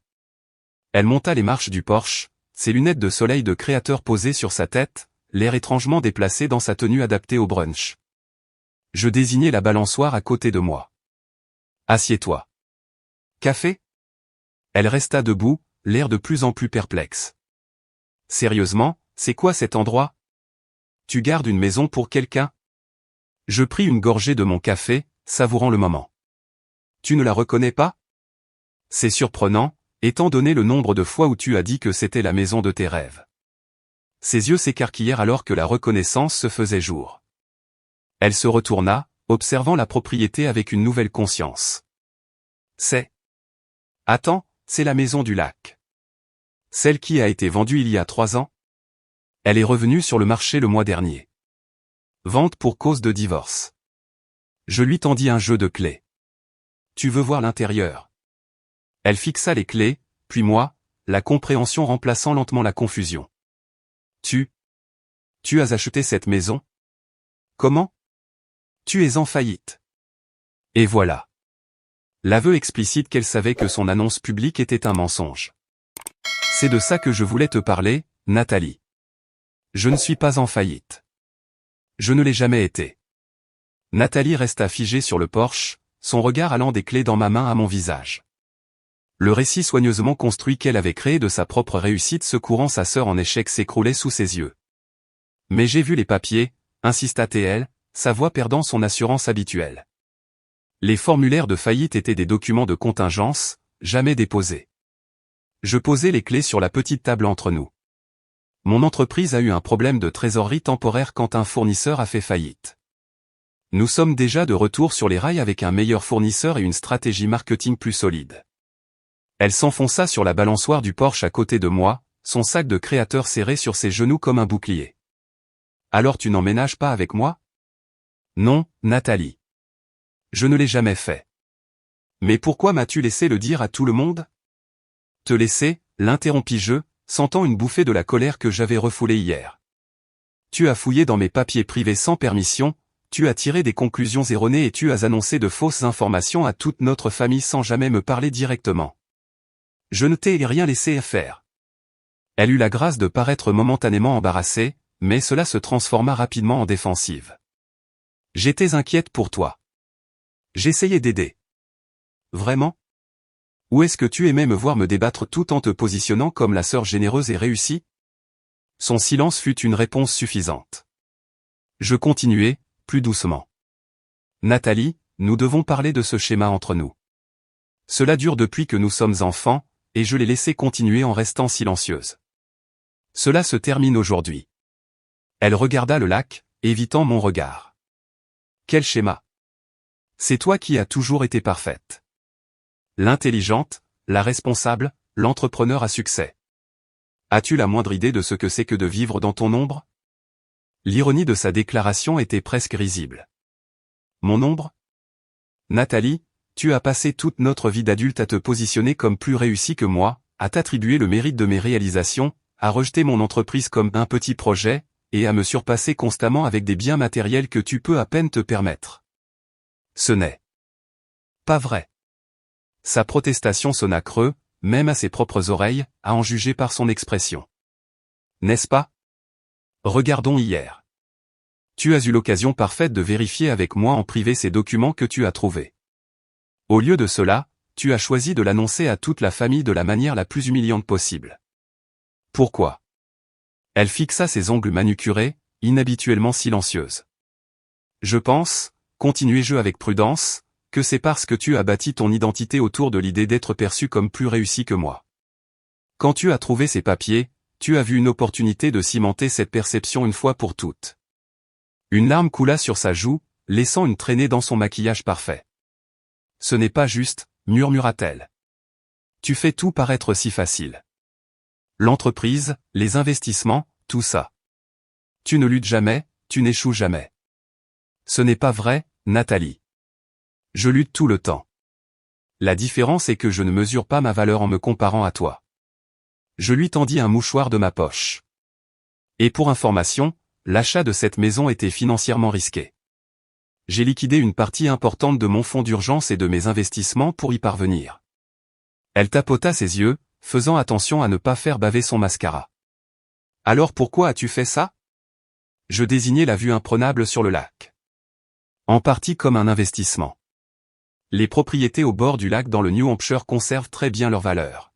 S1: Elle monta les marches du porche, ses lunettes de soleil de créateur posées sur sa tête, l'air étrangement déplacé dans sa tenue adaptée au brunch. Je désignai la balançoire à côté de moi. « Assieds-toi. »« Café ?» Elle resta debout, l'air de plus en plus perplexe. « Sérieusement, c'est quoi cet endroit? Tu gardes une maison pour quelqu'un? » Je pris une gorgée de mon café, savourant le moment. « Tu ne la reconnais pas? C'est surprenant, étant donné le nombre de fois où tu as dit que c'était la maison de tes rêves. » Ses yeux s'écarquillèrent alors que la reconnaissance se faisait jour. Elle se retourna, observant la propriété avec une nouvelle conscience. « C'est... Attends, c'est la maison du lac. Celle qui a été vendue il y a 3 ans? Elle est revenue sur le marché le mois dernier. Vente pour cause de divorce. » Je lui tendis un jeu de clés. « Tu veux voir l'intérieur? » Elle fixa les clés, puis moi, la compréhension remplaçant lentement la confusion. Tu as acheté cette maison? Comment? Tu es en faillite. Et voilà. L'aveu explicite qu'elle savait que son annonce publique était un mensonge. C'est de ça que je voulais te parler, Nathalie. Je ne suis pas en faillite. Je ne l'ai jamais été. Nathalie resta figée sur le porche, son regard allant des clés dans ma main à mon visage. Le récit soigneusement construit qu'elle avait créé de sa propre réussite secourant sa sœur en échec s'écroulait sous ses yeux. Mais j'ai vu les papiers, insista-t-elle, sa voix perdant son assurance habituelle. Les formulaires de faillite étaient des documents de contingence, jamais déposés. Je posai les clés sur la petite table entre nous. Mon entreprise a eu un problème de trésorerie temporaire quand un fournisseur a fait faillite. Nous sommes déjà de retour sur les rails avec un meilleur fournisseur et une stratégie marketing plus solide. Elle s'enfonça sur la balançoire du Porsche à côté de moi, son sac de créateur serré sur ses genoux comme un bouclier. Alors tu n'emménages pas avec moi? Non, Nathalie. Je ne l'ai jamais fait. Mais pourquoi m'as-tu laissé le dire à tout le monde? Te laisser, l'interrompis-je, sentant une bouffée de la colère que j'avais refoulée hier. Tu as fouillé dans mes papiers privés sans permission, tu as tiré des conclusions erronées et tu as annoncé de fausses informations à toute notre famille sans jamais me parler directement. Je ne t'ai rien laissé faire. Elle eut la grâce de paraître momentanément embarrassée, mais cela se transforma rapidement en défensive. J'étais inquiète pour toi. J'essayais d'aider. Vraiment? Ou est-ce que tu aimais me voir me débattre tout en te positionnant comme la sœur généreuse et réussie? Son silence fut une réponse suffisante. Je continuai, plus doucement. Nathalie, nous devons parler de ce schéma entre nous. Cela dure depuis que nous sommes enfants, et je l'ai laissé continuer en restant silencieuse. Cela se termine aujourd'hui. Elle regarda le lac, évitant mon regard. Quel schéma? C'est toi qui as toujours été parfaite. L'intelligente, la responsable, l'entrepreneur à succès. As-tu la moindre idée de ce que c'est que de vivre dans ton ombre? L'ironie de sa déclaration était presque risible. Mon ombre? Nathalie, tu as passé toute notre vie d'adulte à te positionner comme plus réussie que moi, à t'attribuer le mérite de mes réalisations, à rejeter mon entreprise comme un petit projet, et à me surpasser constamment avec des biens matériels que tu peux à peine te permettre. Ce n'est pas vrai. Sa protestation sonna creux, même à ses propres oreilles, à en juger par son expression. N'est-ce pas? Regardons hier. Tu as eu l'occasion parfaite de vérifier avec moi en privé ces documents que tu as trouvés. Au lieu de cela, tu as choisi de l'annoncer à toute la famille de la manière la plus humiliante possible. Pourquoi? Elle fixa ses ongles manucurés, inhabituellement silencieuse. Je pense, continuai-je avec prudence, que c'est parce que tu as bâti ton identité autour de l'idée d'être perçu comme plus réussi que moi. Quand tu as trouvé ces papiers, tu as vu une opportunité de cimenter cette perception une fois pour toutes. Une larme coula sur sa joue, laissant une traînée dans son maquillage parfait. Ce n'est pas juste, murmura-t-elle. Tu fais tout paraître si facile. L'entreprise, les investissements, tout ça. Tu ne luttes jamais, tu n'échoues jamais. Ce n'est pas vrai, Nathalie. Je lutte tout le temps. La différence est que je ne mesure pas ma valeur en me comparant à toi. Je lui tendis un mouchoir de ma poche. Et pour information, l'achat de cette maison était financièrement risqué. J'ai liquidé une partie importante de mon fonds d'urgence et de mes investissements pour y parvenir. Elle tapota ses yeux, faisant attention à ne pas faire baver son mascara. Alors pourquoi as-tu fait ça? Je désignai la vue imprenable sur le lac. En partie comme un investissement. Les propriétés au bord du lac dans le New Hampshire conservent très bien leur valeur.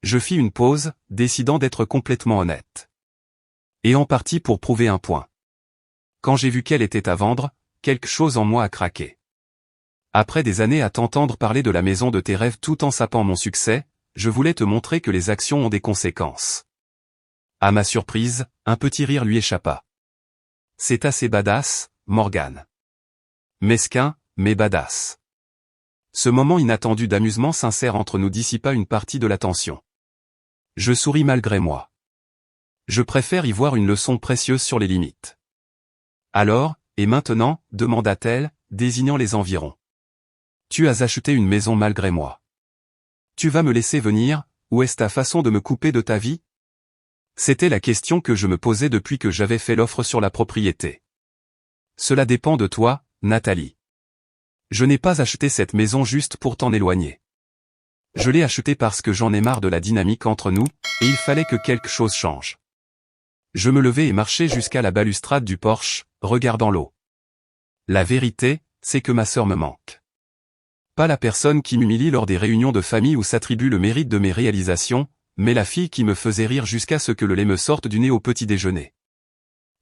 S1: Je fis une pause, décidant d'être complètement honnête. Et en partie pour prouver un point. Quand j'ai vu qu'elle était à vendre, quelque chose en moi a craqué. Après des années à t'entendre parler de la maison de tes rêves tout en sapant mon succès, je voulais te montrer que les actions ont des conséquences. À ma surprise, un petit rire lui échappa. C'est assez badass, Morgan. Mesquin, mais badass. Ce moment inattendu d'amusement sincère entre nous dissipa une partie de la tension. Je souris malgré moi. Je préfère y voir une leçon précieuse sur les limites. Alors, et maintenant, demanda-t-elle, désignant les environs. Tu as acheté une maison malgré moi. Tu vas me laisser venir, ou est-ce ta façon de me couper de ta vie? C'était la question que je me posais depuis que j'avais fait l'offre sur la propriété. Cela dépend de toi, Nathalie. Je n'ai pas acheté cette maison juste pour t'en éloigner. Je l'ai achetée parce que j'en ai marre de la dynamique entre nous, et il fallait que quelque chose change. Je me levai et marchai jusqu'à la balustrade du porche, regardant l'eau. La vérité, c'est que ma sœur me manque. Pas la personne qui m'humilie lors des réunions de famille où s'attribue le mérite de mes réalisations, mais la fille qui me faisait rire jusqu'à ce que le lait me sorte du nez au petit déjeuner.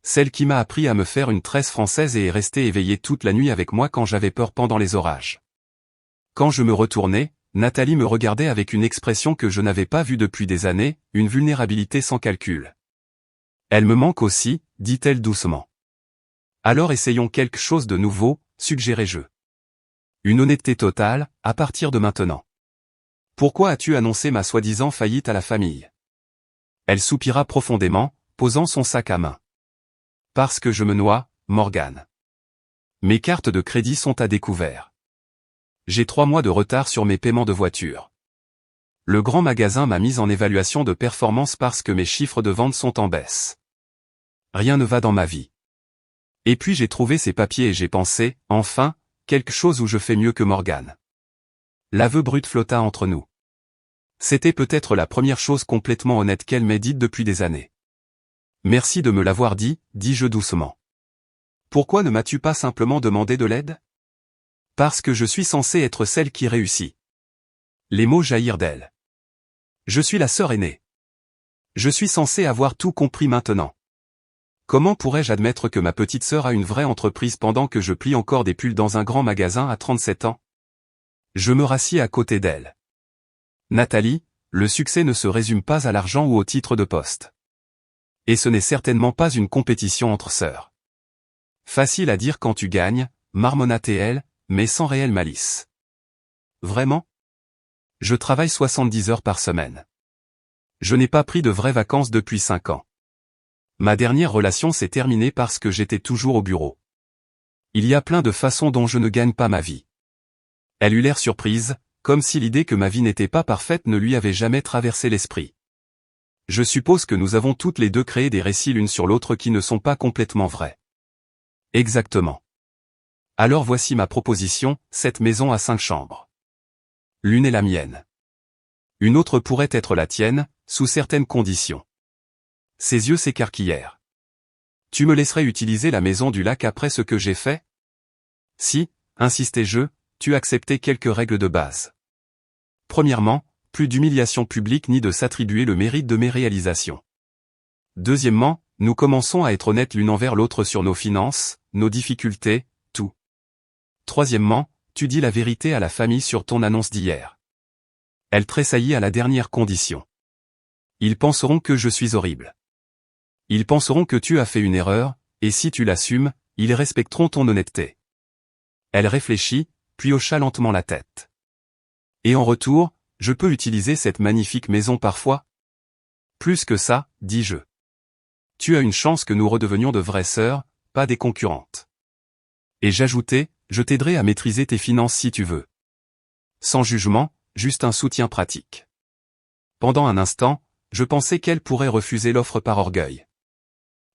S1: Celle qui m'a appris à me faire une tresse française et est restée éveillée toute la nuit avec moi quand j'avais peur pendant les orages. Quand je me retournai, Nathalie me regardait avec une expression que je n'avais pas vue depuis des années, une vulnérabilité sans calcul. Elle me manque aussi, dit-elle doucement. Alors essayons quelque chose de nouveau, suggérai-je. Une honnêteté totale, à partir de maintenant. Pourquoi as-tu annoncé ma soi-disant faillite à la famille? Elle soupira profondément, posant son sac à main. Parce que je me noie, Morgane. Mes cartes de crédit sont à découvert. J'ai 3 mois de retard sur mes paiements de voiture. Le grand magasin m'a mise en évaluation de performance parce que mes chiffres de vente sont en baisse. Rien ne va dans ma vie. Et puis j'ai trouvé ces papiers et j'ai pensé, enfin, quelque chose où je fais mieux que Morgane. L'aveu brut flotta entre nous. C'était peut-être la première chose complètement honnête qu'elle m'ait dite depuis des années. Merci de me l'avoir dit, dis-je doucement. Pourquoi ne m'as-tu pas simplement demandé de l'aide? Parce que je suis censée être celle qui réussit. Les mots jaillirent d'elle. Je suis la sœur aînée. Je suis censée avoir tout compris maintenant. Comment pourrais-je admettre que ma petite sœur a une vraie entreprise pendant que je plie encore des pulls dans un grand magasin à 37 ans? Je me rassis à côté d'elle. Nathalie, le succès ne se résume pas à l'argent ou au titre de poste. Et ce n'est certainement pas une compétition entre sœurs. Facile à dire quand tu gagnes, marmonna-t-elle, mais sans réelle malice. Vraiment? Je travaille 70 heures par semaine. Je n'ai pas pris de vraies vacances depuis 5 ans. Ma dernière relation s'est terminée parce que j'étais toujours au bureau. Il y a plein de façons dont je ne gagne pas ma vie. Elle eut l'air surprise, comme si l'idée que ma vie n'était pas parfaite ne lui avait jamais traversé l'esprit. Je suppose que nous avons toutes les deux créé des récits l'une sur l'autre qui ne sont pas complètement vrais. Exactement. Alors voici ma proposition, cette maison à 5 chambres. L'une est la mienne. Une autre pourrait être la tienne, sous certaines conditions. Ses yeux s'écarquillèrent. Tu me laisserais utiliser la maison du lac après ce que j'ai fait? Si, insistai-je, tu acceptais quelques règles de base. Premièrement, plus d'humiliation publique ni de s'attribuer le mérite de mes réalisations. Deuxièmement, nous commençons à être honnêtes l'une envers l'autre sur nos finances, nos difficultés, tout. Troisièmement, tu dis la vérité à la famille sur ton annonce d'hier. Elle tressaillit à la dernière condition. Ils penseront que je suis horrible. Ils penseront que tu as fait une erreur, et si tu l'assumes, ils respecteront ton honnêteté. Elle réfléchit, puis hocha lentement la tête. Et en retour, je peux utiliser cette magnifique maison parfois? Plus que ça, dis-je. Tu as une chance que nous redevenions de vraies sœurs, pas des concurrentes. Et j'ajoutai, je t'aiderai à maîtriser tes finances si tu veux. Sans jugement, juste un soutien pratique. Pendant un instant, je pensais qu'elle pourrait refuser l'offre par orgueil.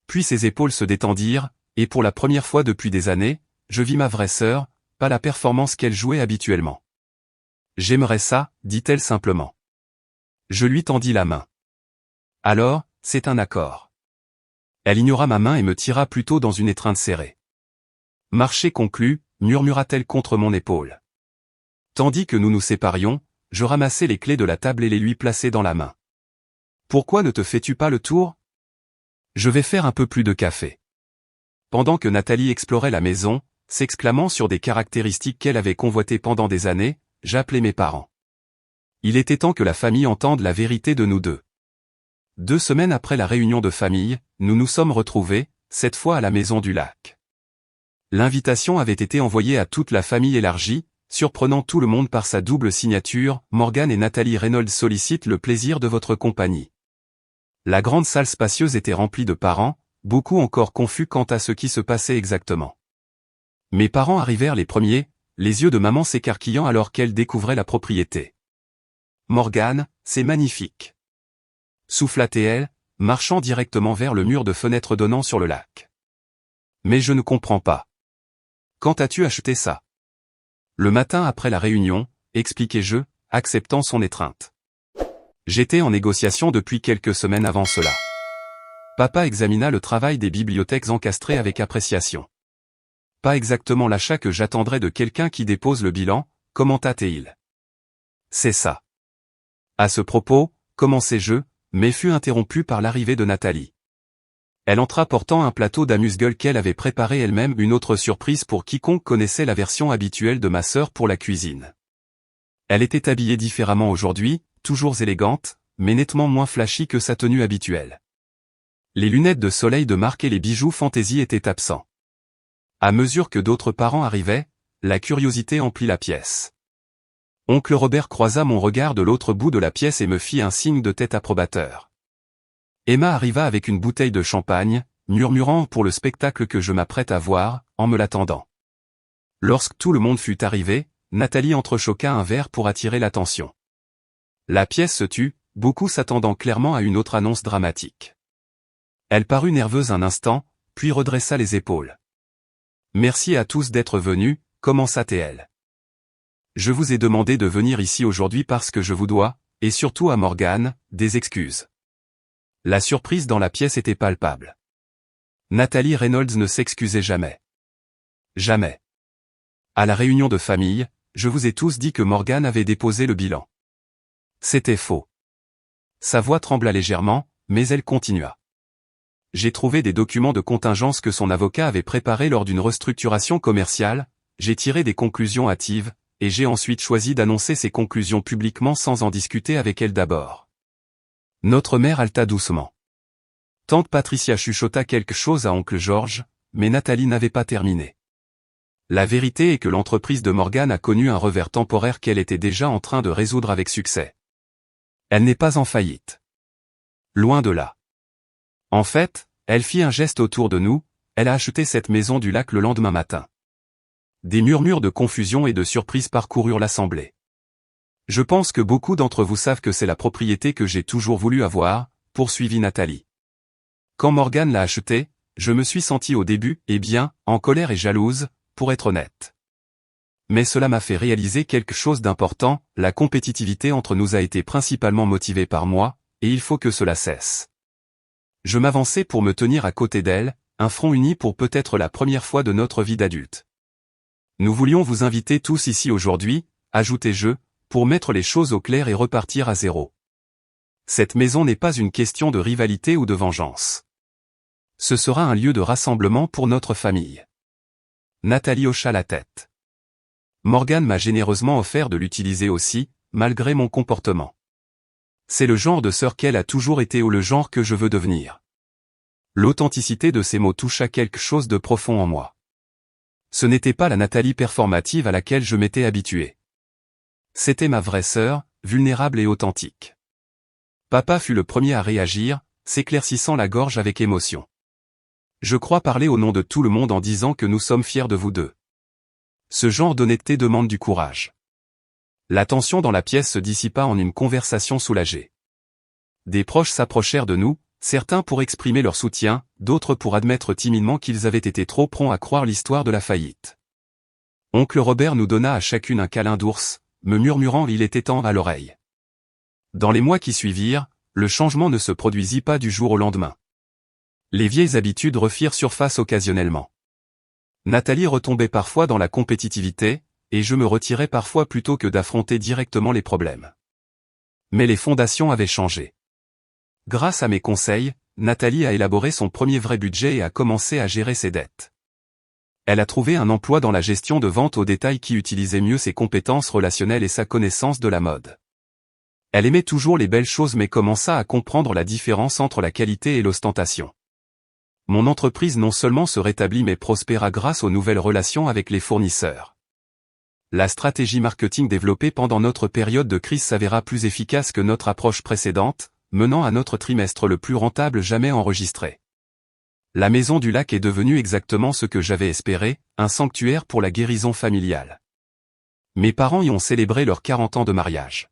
S1: Puis ses épaules se détendirent, et pour la première fois depuis des années, je vis ma vraie sœur, pas la performance qu'elle jouait habituellement. J'aimerais ça, dit-elle simplement. Je lui tendis la main. Alors, c'est un accord. Elle ignora ma main et me tira plutôt dans une étreinte serrée. Marché conclu, murmura-t-elle contre mon épaule. Tandis que nous nous séparions, je ramassai les clés de la table et les lui plaçai dans la main. Pourquoi ne te fais-tu pas le tour? Je vais faire un peu plus de café. Pendant que Nathalie explorait la maison, s'exclamant sur des caractéristiques qu'elle avait convoitées pendant des années, j'appelai mes parents. Il était temps que la famille entende la vérité de nous deux. 2 semaines après la réunion de famille, nous nous sommes retrouvés, cette fois à la maison du lac. L'invitation avait été envoyée à toute la famille élargie, surprenant tout le monde par sa double signature, Morgane et Nathalie Reynolds sollicitent le plaisir de votre compagnie. La grande salle spacieuse était remplie de parents, beaucoup encore confus quant à ce qui se passait exactement. Mes parents arrivèrent les premiers, les yeux de maman s'écarquillant alors qu'elle découvrait la propriété. Morgane, c'est magnifique. Souffla-t-elle, marchant directement vers le mur de fenêtre donnant sur le lac. Mais je ne comprends pas. Quand as-tu acheté ça? Le matin après la réunion, expliquai-je, acceptant son étreinte. J'étais en négociation depuis quelques semaines avant cela. Papa examina le travail des bibliothèques encastrées avec appréciation. Pas exactement l'achat que j'attendrais de quelqu'un qui dépose le bilan, commenta-t-il. C'est ça. À ce propos, commençai-je, mais fus interrompu par l'arrivée de Nathalie. Elle entra portant un plateau d'amuse-gueule qu'elle avait préparé elle-même, une autre surprise pour quiconque connaissait la version habituelle de ma sœur pour la cuisine. Elle était habillée différemment aujourd'hui, toujours élégante, mais nettement moins flashy que sa tenue habituelle. Les lunettes de soleil de marque et les bijoux fantaisie étaient absents. À mesure que d'autres parents arrivaient, la curiosité emplit la pièce. Oncle Robert croisa mon regard de l'autre bout de la pièce et me fit un signe de tête approbateur. Emma arriva avec une bouteille de champagne, murmurant pour le spectacle que je m'apprête à voir, en me l'attendant. Lorsque tout le monde fut arrivé, Nathalie entrechoqua un verre pour attirer l'attention. La pièce se tut, beaucoup s'attendant clairement à une autre annonce dramatique. Elle parut nerveuse un instant, puis redressa les épaules. « Merci à tous d'être venus », commença-t-elle. « Je vous ai demandé de venir ici aujourd'hui parce que je vous dois, et surtout à Morgane, des excuses. » La surprise dans la pièce était palpable. Nathalie Reynolds ne s'excusait jamais. Jamais. À la réunion de famille, je vous ai tous dit que Morgane avait déposé le bilan. C'était faux. Sa voix trembla légèrement, mais elle continua. J'ai trouvé des documents de contingence que son avocat avait préparés lors d'une restructuration commerciale, j'ai tiré des conclusions hâtives, et j'ai ensuite choisi d'annoncer ces conclusions publiquement sans en discuter avec elle d'abord. Notre mère haleta doucement. Tante Patricia chuchota quelque chose à oncle George, mais Nathalie n'avait pas terminé. La vérité est que l'entreprise de Morgane a connu un revers temporaire qu'elle était déjà en train de résoudre avec succès. Elle n'est pas en faillite. Loin de là. En fait, elle fit un geste autour de nous, elle a acheté cette maison du lac le lendemain matin. Des murmures de confusion et de surprise parcoururent l'assemblée. Je pense que beaucoup d'entre vous savent que c'est la propriété que j'ai toujours voulu avoir, poursuivit Nathalie. Quand Morgane l'a achetée, je me suis sentie au début, en colère et jalouse, pour être honnête. Mais cela m'a fait réaliser quelque chose d'important, la compétitivité entre nous a été principalement motivée par moi, et il faut que cela cesse. Je m'avançai pour me tenir à côté d'elle, un front uni pour peut-être la première fois de notre vie d'adulte. Nous voulions vous inviter tous ici aujourd'hui, ajoutai-je, pour mettre les choses au clair et repartir à zéro. Cette maison n'est pas une question de rivalité ou de vengeance. Ce sera un lieu de rassemblement pour notre famille. Nathalie hocha la tête. Morgane m'a généreusement offert de l'utiliser aussi, malgré mon comportement. C'est le genre de sœur qu'elle a toujours été ou le genre que je veux devenir. L'authenticité de ces mots toucha quelque chose de profond en moi. Ce n'était pas la Nathalie performative à laquelle je m'étais habitué. C'était ma vraie sœur, vulnérable et authentique. Papa fut le premier à réagir, s'éclaircissant la gorge avec émotion. Je crois parler au nom de tout le monde en disant que nous sommes fiers de vous deux. Ce genre d'honnêteté demande du courage. La tension dans la pièce se dissipa en une conversation soulagée. Des proches s'approchèrent de nous, certains pour exprimer leur soutien, d'autres pour admettre timidement qu'ils avaient été trop prompts à croire l'histoire de la faillite. Oncle Robert nous donna à chacune un câlin d'ours, me murmurant il était temps à l'oreille. Dans les mois qui suivirent, le changement ne se produisit pas du jour au lendemain. Les vieilles habitudes refirent surface occasionnellement. Nathalie retombait parfois dans la compétitivité, et je me retirais parfois plutôt que d'affronter directement les problèmes. Mais les fondations avaient changé. Grâce à mes conseils, Nathalie a élaboré son premier vrai budget et a commencé à gérer ses dettes. Elle a trouvé un emploi dans la gestion de vente au détail qui utilisait mieux ses compétences relationnelles et sa connaissance de la mode. Elle aimait toujours les belles choses mais commença à comprendre la différence entre la qualité et l'ostentation. Mon entreprise non seulement se rétablit mais prospéra grâce aux nouvelles relations avec les fournisseurs. La stratégie marketing développée pendant notre période de crise s'avéra plus efficace que notre approche précédente, menant à notre trimestre le plus rentable jamais enregistré. La maison du lac est devenue exactement ce que j'avais espéré, un sanctuaire pour la guérison familiale. Mes parents y ont célébré leurs 40 ans de mariage.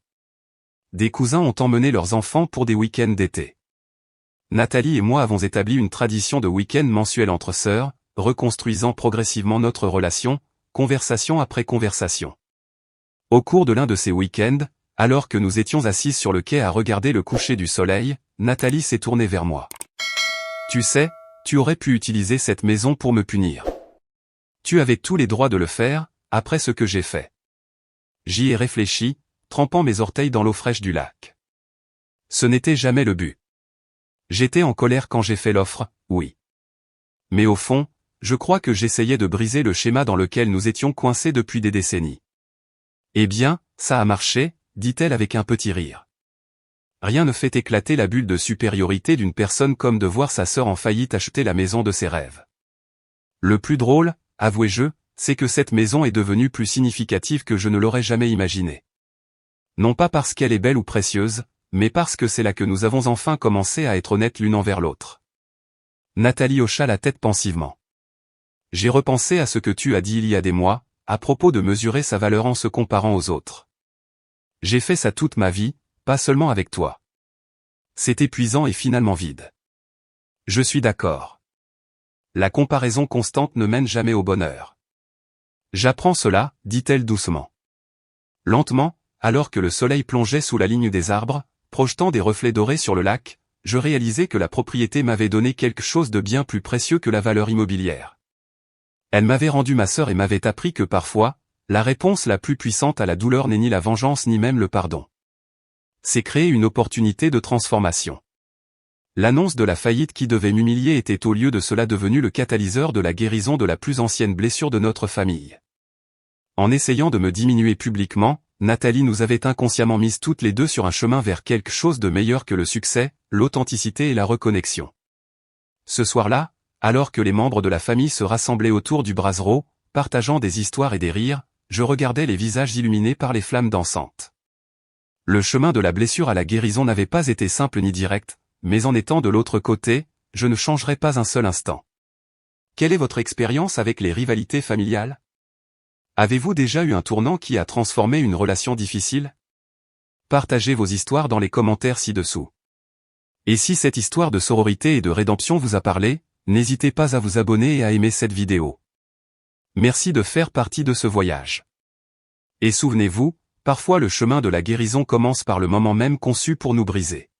S1: des cousins ont emmené leurs enfants pour des week-ends d'été. Nathalie et moi avons établi une tradition de week-end mensuel entre sœurs, reconstruisant progressivement notre relation, conversation après conversation. Au cours de l'un de ces week-ends, alors que nous étions assises sur le quai à regarder le coucher du soleil, Nathalie s'est tournée vers moi. « Tu sais, tu aurais pu utiliser cette maison pour me punir. Tu avais tous les droits de le faire, après ce que j'ai fait. » J'y ai réfléchi, trempant mes orteils dans l'eau fraîche du lac. Ce n'était jamais le but. J'étais en colère quand j'ai fait l'offre, oui. Mais au fond, je crois que j'essayais de briser le schéma dans lequel nous étions coincés depuis des décennies. Eh bien, ça a marché, dit-elle avec un petit rire. Rien ne fait éclater la bulle de supériorité d'une personne comme de voir sa sœur en faillite acheter la maison de ses rêves. Le plus drôle, avouai-je, c'est que cette maison est devenue plus significative que je ne l'aurais jamais imaginé. Non pas parce qu'elle est belle ou précieuse, mais parce que c'est là que nous avons enfin commencé à être honnêtes l'une envers l'autre. Nathalie hocha la tête pensivement. J'ai repensé à ce que tu as dit il y a des mois, à propos de mesurer sa valeur en se comparant aux autres. J'ai fait ça toute ma vie, pas seulement avec toi. C'est épuisant et finalement vide. Je suis d'accord. La comparaison constante ne mène jamais au bonheur. J'apprends cela, dit-elle doucement. Lentement, alors que le soleil plongeait sous la ligne des arbres, projetant des reflets dorés sur le lac, je réalisais que la propriété m'avait donné quelque chose de bien plus précieux que la valeur immobilière. Elle m'avait rendu ma sœur et m'avait appris que parfois, la réponse la plus puissante à la douleur n'est ni la vengeance ni même le pardon. C'est créer une opportunité de transformation. L'annonce de la faillite qui devait m'humilier était au lieu de cela devenu le catalyseur de la guérison de la plus ancienne blessure de notre famille. En essayant de me diminuer publiquement, Nathalie nous avait inconsciemment mises toutes les deux sur un chemin vers quelque chose de meilleur que le succès, l'authenticité et la reconnexion. Ce soir-là, alors que les membres de la famille se rassemblaient autour du brasero, partageant des histoires et des rires, je regardais les visages illuminés par les flammes dansantes. Le chemin de la blessure à la guérison n'avait pas été simple ni direct, mais en étant de l'autre côté, je ne changerais pas un seul instant. Quelle est votre expérience avec les rivalités familiales ? Avez-vous déjà eu un tournant qui a transformé une relation difficile ? Partagez vos histoires dans les commentaires ci-dessous. Et si cette histoire de sororité et de rédemption vous a parlé, n'hésitez pas à vous abonner et à aimer cette vidéo. Merci de faire partie de ce voyage. Et souvenez-vous, parfois le chemin de la guérison commence par le moment même conçu pour nous briser.